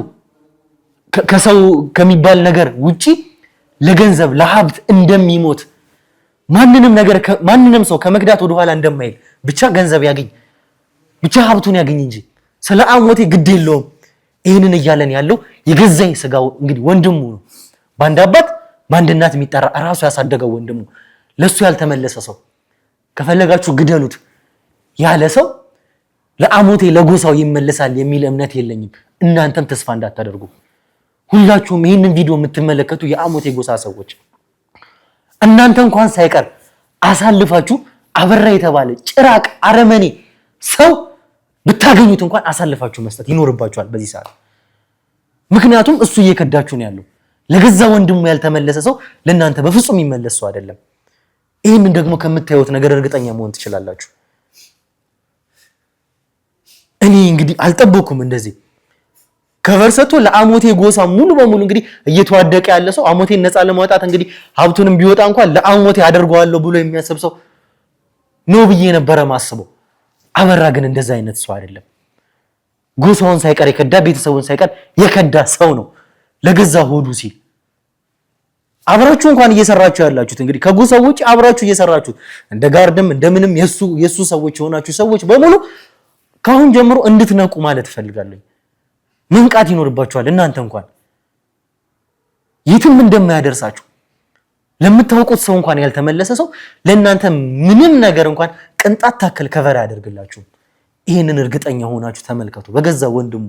ከሰው ከሚባል ነገር ውጪ ለገንዘብ ለሀብት እንደሚሞት ማንንም ሰው ከመግዳት ወደ ኋላ እንደማይል ብቻ ገንዘብ ያገኝ ብቻ ሀብቱን ያገኝ እንጂ ስለ አሞቴ ግድ የለውም። ይህንን እያለን ያለው የገዛኝ ስጋው እንግዲህ ወንድሙ ነው። በአንድ አባት በአንድ እናት የሚጠራ ራሱ ያሳደገው ወንድሙ ለሱ ያልተመለሰ ሰው ከፈለጋችሁ ግደሉት ያለ ሰው ለአሞቴ ለጎሳው ይመለሳል የሚል እምነት የለኝም። እናንተም ተስፋ እንዳታደርጉ። ሁላችሁም ይህንን ቪዲዮ የምትመለከቱ የአሞቴ ጎሳ ሰዎች እናንተ እንኳን ሳይቀር አሳልፋችሁ አበራ የተባለ ጭራቅ አረመኔ ሰው ብታገኙት እንኳን አሳልፋችሁ መስጠት ይኖርባችኋል በዚህ ሰዓት። ምክንያቱም እሱ እየከዳችሁ ነው ያለው። ለገዛ ወንድሙ ያልተመለሰ ሰው ለእናንተ በፍጹም የሚመለስ ሰው አይደለም። ይህንን ደግሞ ከምታዩት ነገር እርግጠኛ መሆን ትችላላችሁ። እኔ እንግዲህ አልጠበኩም እንደዚህ ከቨር ሰጥቶ ለአሞቴ ጎሳ ሙሉ በሙሉ እንግዲህ እየተዋደቀ ያለ ሰው አሞቴን ነፃ ለማውጣት እንግዲህ ሀብቱንም ቢወጣ እንኳን ለአሞቴ አደርገዋለሁ ብሎ የሚያስብ ሰው ነው ብዬ ነበረ ማስበው። አበራ ግን እንደዛ አይነት ሰው አይደለም። ጎሳውን ሳይቀር የከዳ ቤተሰቡን ሳይቀር የከዳ ሰው ነው ለገዛ ሆዱ ሲል። አብራችሁ እንኳን እየሰራችሁ ያላችሁት እንግዲህ ከጎሳው ውጪ አብራችሁ እየሰራችሁት እንደ ጋርድም እንደምንም የሱ ሰዎች የሆናችሁ ሰዎች በሙሉ ካሁን ጀምሮ እንድትነቁ ማለት እፈልጋለሁ። መንቃት ይኖርባችኋል። እናንተ እንኳን የትም እንደማያደርሳችሁ ለምታውቁት ሰው እንኳን ያልተመለሰ ሰው ለእናንተ ምንም ነገር እንኳን ቅንጣት ታክል ከቨር ያደርግላችሁ። ይህንን እርግጠኛ ሆናችሁ ተመልከቱ። በገዛ ወንድሙ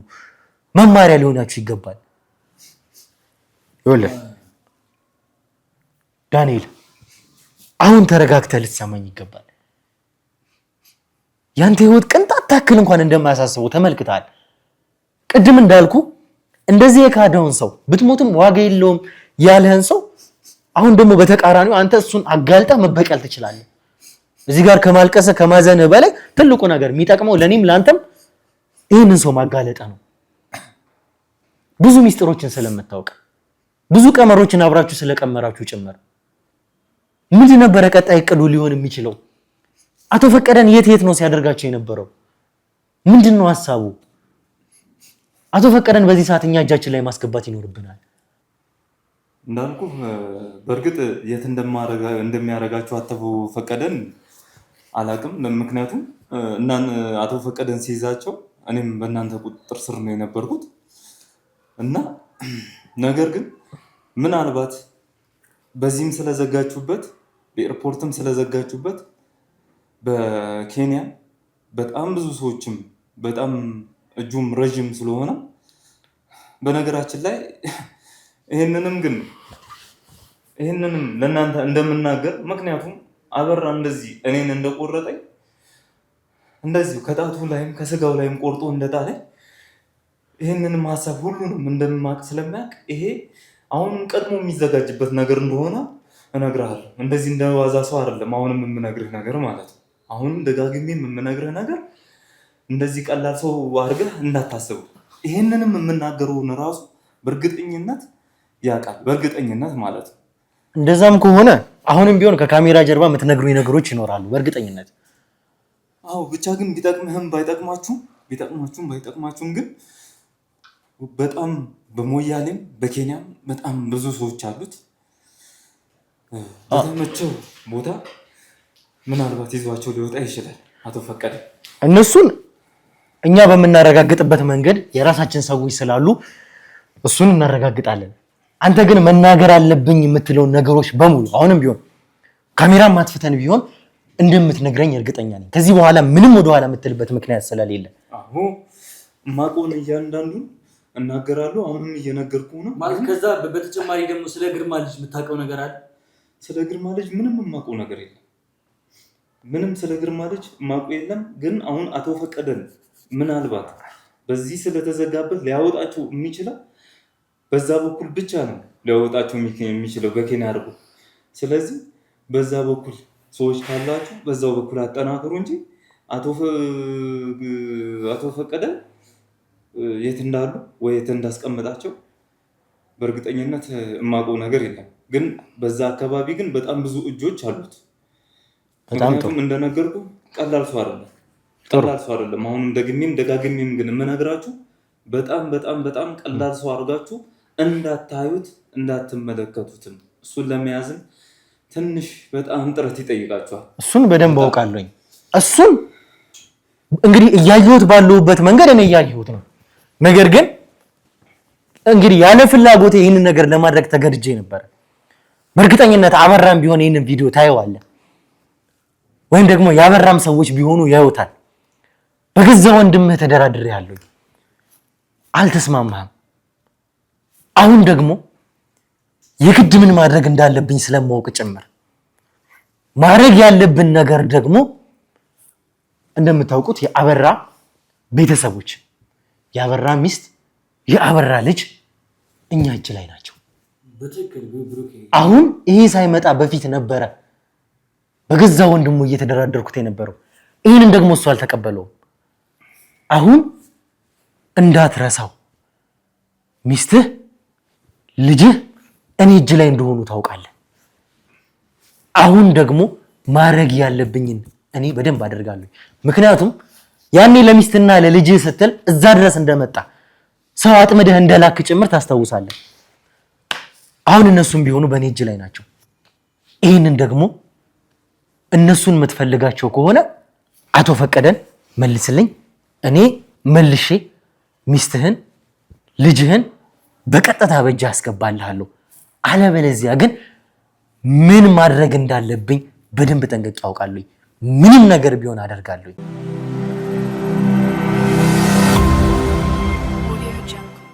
መማሪያ ሊሆናችሁ ይገባል። ይኸውልህ ዳንኤል አሁን ተረጋግተህ ልትሰማኝ ይገባል። ያንተ ህይወት ቅንጣት ታክል እንኳን እንደማያሳስበው ተመልክተሃል። ቅድም እንዳልኩ እንደዚህ የካደውን ሰው ብትሞትም ዋጋ የለውም ያለህን ሰው አሁን ደግሞ በተቃራኒው አንተ እሱን አጋልጣ መበቀል ትችላለህ። እዚህ ጋር ከማልቀሰ ከማዘንህ በላይ ትልቁ ነገር የሚጠቅመው ለኔም ላንተም ይህንን ሰው ማጋለጣ ነው። ብዙ ሚስጥሮችን ስለምታውቅ ብዙ ቀመሮችን አብራችሁ ስለቀመራችሁ ጭምር ምንድን ነበረ ቀጣይ እቅዱ ሊሆን የሚችለው? አቶ ፈቀደን የት ነው ሲያደርጋቸው የነበረው? ምንድነው ሐሳቡ? አቶ ፈቀደን በዚህ ሰዓት እኛ እጃችን ላይ ማስገባት ይኖርብናል። እንዳልኩ በእርግጥ የት እንደሚያረጋቸው አቶ ፈቀደን አላቅም። ምክንያቱም አቶ ፈቀደን ሲይዛቸው እኔም በእናንተ ቁጥጥር ስር ነው የነበርኩት እና ነገር ግን ምናልባት በዚህም ስለዘጋችሁበት በኤርፖርትም ስለዘጋችሁበት በኬንያ በጣም ብዙ ሰዎችም በጣም እጁም ረጅም ስለሆነ በነገራችን ላይ ይሄንንም ለእናንተ እንደምናገር ምክንያቱም አበራ እንደዚህ እኔን እንደቆረጠኝ እንደዚሁ ከጣቱ ላይም ከስጋው ላይም ቆርጦ እንደጣለኝ ይሄንንም ሀሳብ ሁሉንም እንደማቅ ስለሚያውቅ ይሄ አሁን ቀድሞ የሚዘጋጅበት ነገር እንደሆነ እነግርሃለሁ። እንደዚህ እንደዋዛ ሰው አይደለም አሁንም የምነግርህ ነገር ማለት ነው። አሁንም ደጋግሜ የምነግርህ ነገር እንደዚህ ቀላል ሰው አድርገህ እንዳታስቡ። ይሄንንም የምናገረውን ራሱ በእርግጠኝነት ያውቃል፣ በእርግጠኝነት ማለት ነው። እንደዛም ከሆነ አሁንም ቢሆን ከካሜራ ጀርባ የምትነግሩኝ ነገሮች ይኖራሉ በእርግጠኝነት። አዎ ብቻ ግን ቢጠቅምህም ባይጠቅማችሁም ግን በጣም በሞያሌም በኬንያም በጣም ብዙ ሰዎች አሉት። በተመቸው ቦታ ምናልባት ይዟቸው ሊወጣ ይችላል አቶ ፈቀደ። እነሱን እኛ በምናረጋግጥበት መንገድ የራሳችን ሰዎች ስላሉ እሱን እናረጋግጣለን። አንተ ግን መናገር አለብኝ የምትለውን ነገሮች በሙሉ አሁንም ቢሆን ካሜራ ማጥፍተን ቢሆን እንደምትነግረኝ እርግጠኛ ነኝ። ከዚህ በኋላ ምንም ወደኋላ የምትልበት ምክንያት ስለሌለ አዎ እማውቀውን እያንዳንዱን እናገራለሁ። አሁንም እየነገርኩ ነው ማለት። ከዛ በተጨማሪ ደግሞ ስለ ግርማ ልጅ የምታውቀው ነገር አለ? ስለ ግርማ ልጅ ምንም የማውቀው ነገር የለም። ምንም ስለ ግርማ ልጅ የማውቀው የለም። ግን አሁን አቶ ፈቀደን ምናልባት በዚህ ስለተዘጋበት ሊያወጣቸው የሚችለው በዛ በኩል ብቻ ነው ሊያወጣቸው የሚችለው በኬንያ አድርጎ። ስለዚህ በዛ በኩል ሰዎች ካላችሁ በዛው በኩል አጠናክሩ እንጂ አቶ ፈቀደ የት እንዳሉ ወይ የት እንዳስቀመጣቸው በእርግጠኝነት የማውቀው ነገር የለም። ግን በዛ አካባቢ ግን በጣም ብዙ እጆች አሉት። ምክንያቱም እንደነገርኩ ቀላል ሰው አይደለም። አሁንም ደግሜም ደጋግሜም ግን የምነግራችሁ በጣም በጣም በጣም ቀላል ሰው አድርጋችሁ እንዳታዩት እንዳትመለከቱትም። እሱን ለመያዝም ትንሽ በጣም ጥረት ይጠይቃችኋል። እሱን በደንብ አውቃለሁኝ። እሱን እንግዲህ እያየሁት ባለሁበት መንገድ እኔ እያየሁት ነው። ነገር ግን እንግዲህ ያለ ፍላጎት ይህንን ነገር ለማድረግ ተገድጄ ነበር። በእርግጠኝነት አበራም ቢሆን ይህንን ቪዲዮ ታየዋለህ፣ ወይም ደግሞ ያበራም ሰዎች ቢሆኑ ያዩታል። በገዛ ወንድምህ ተደራድሬያለሁ፣ አልተስማማህም። አሁን ደግሞ የግድ ምን ማድረግ እንዳለብኝ ስለማወቅ ጭምር ማድረግ ያለብን ነገር ደግሞ እንደምታውቁት የአበራ ቤተሰቦች፣ የአበራ ሚስት፣ የአበራ ልጅ እኛ እጅ ላይ ናቸው። አሁን ይሄ ሳይመጣ በፊት ነበረ በገዛ ወንድሙ እየተደራደርኩት የነበረው። ይህንን ደግሞ እሱ አልተቀበለውም። አሁን እንዳትረሳው፣ ሚስትህ፣ ልጅህ እኔ እጅ ላይ እንደሆኑ ታውቃለህ። አሁን ደግሞ ማድረግ ያለብኝን እኔ በደንብ አደርጋለሁ። ምክንያቱም ያኔ ለሚስትና ለልጅህ ስትል እዛ ድረስ እንደመጣ ሰው አጥምደህ እንደላክ ጭምር ታስታውሳለህ። አሁን እነሱም ቢሆኑ በእኔ እጅ ላይ ናቸው። ይህንን ደግሞ እነሱን የምትፈልጋቸው ከሆነ አቶ ፈቀደን መልስልኝ፣ እኔ መልሼ ሚስትህን ልጅህን በቀጥታ በእጅ አስገባልሃለሁ። አለበለዚያ ግን ምን ማድረግ እንዳለብኝ በደንብ ጠንቅቄ አውቃለሁ። ምንም ነገር ቢሆን አደርጋለሁ።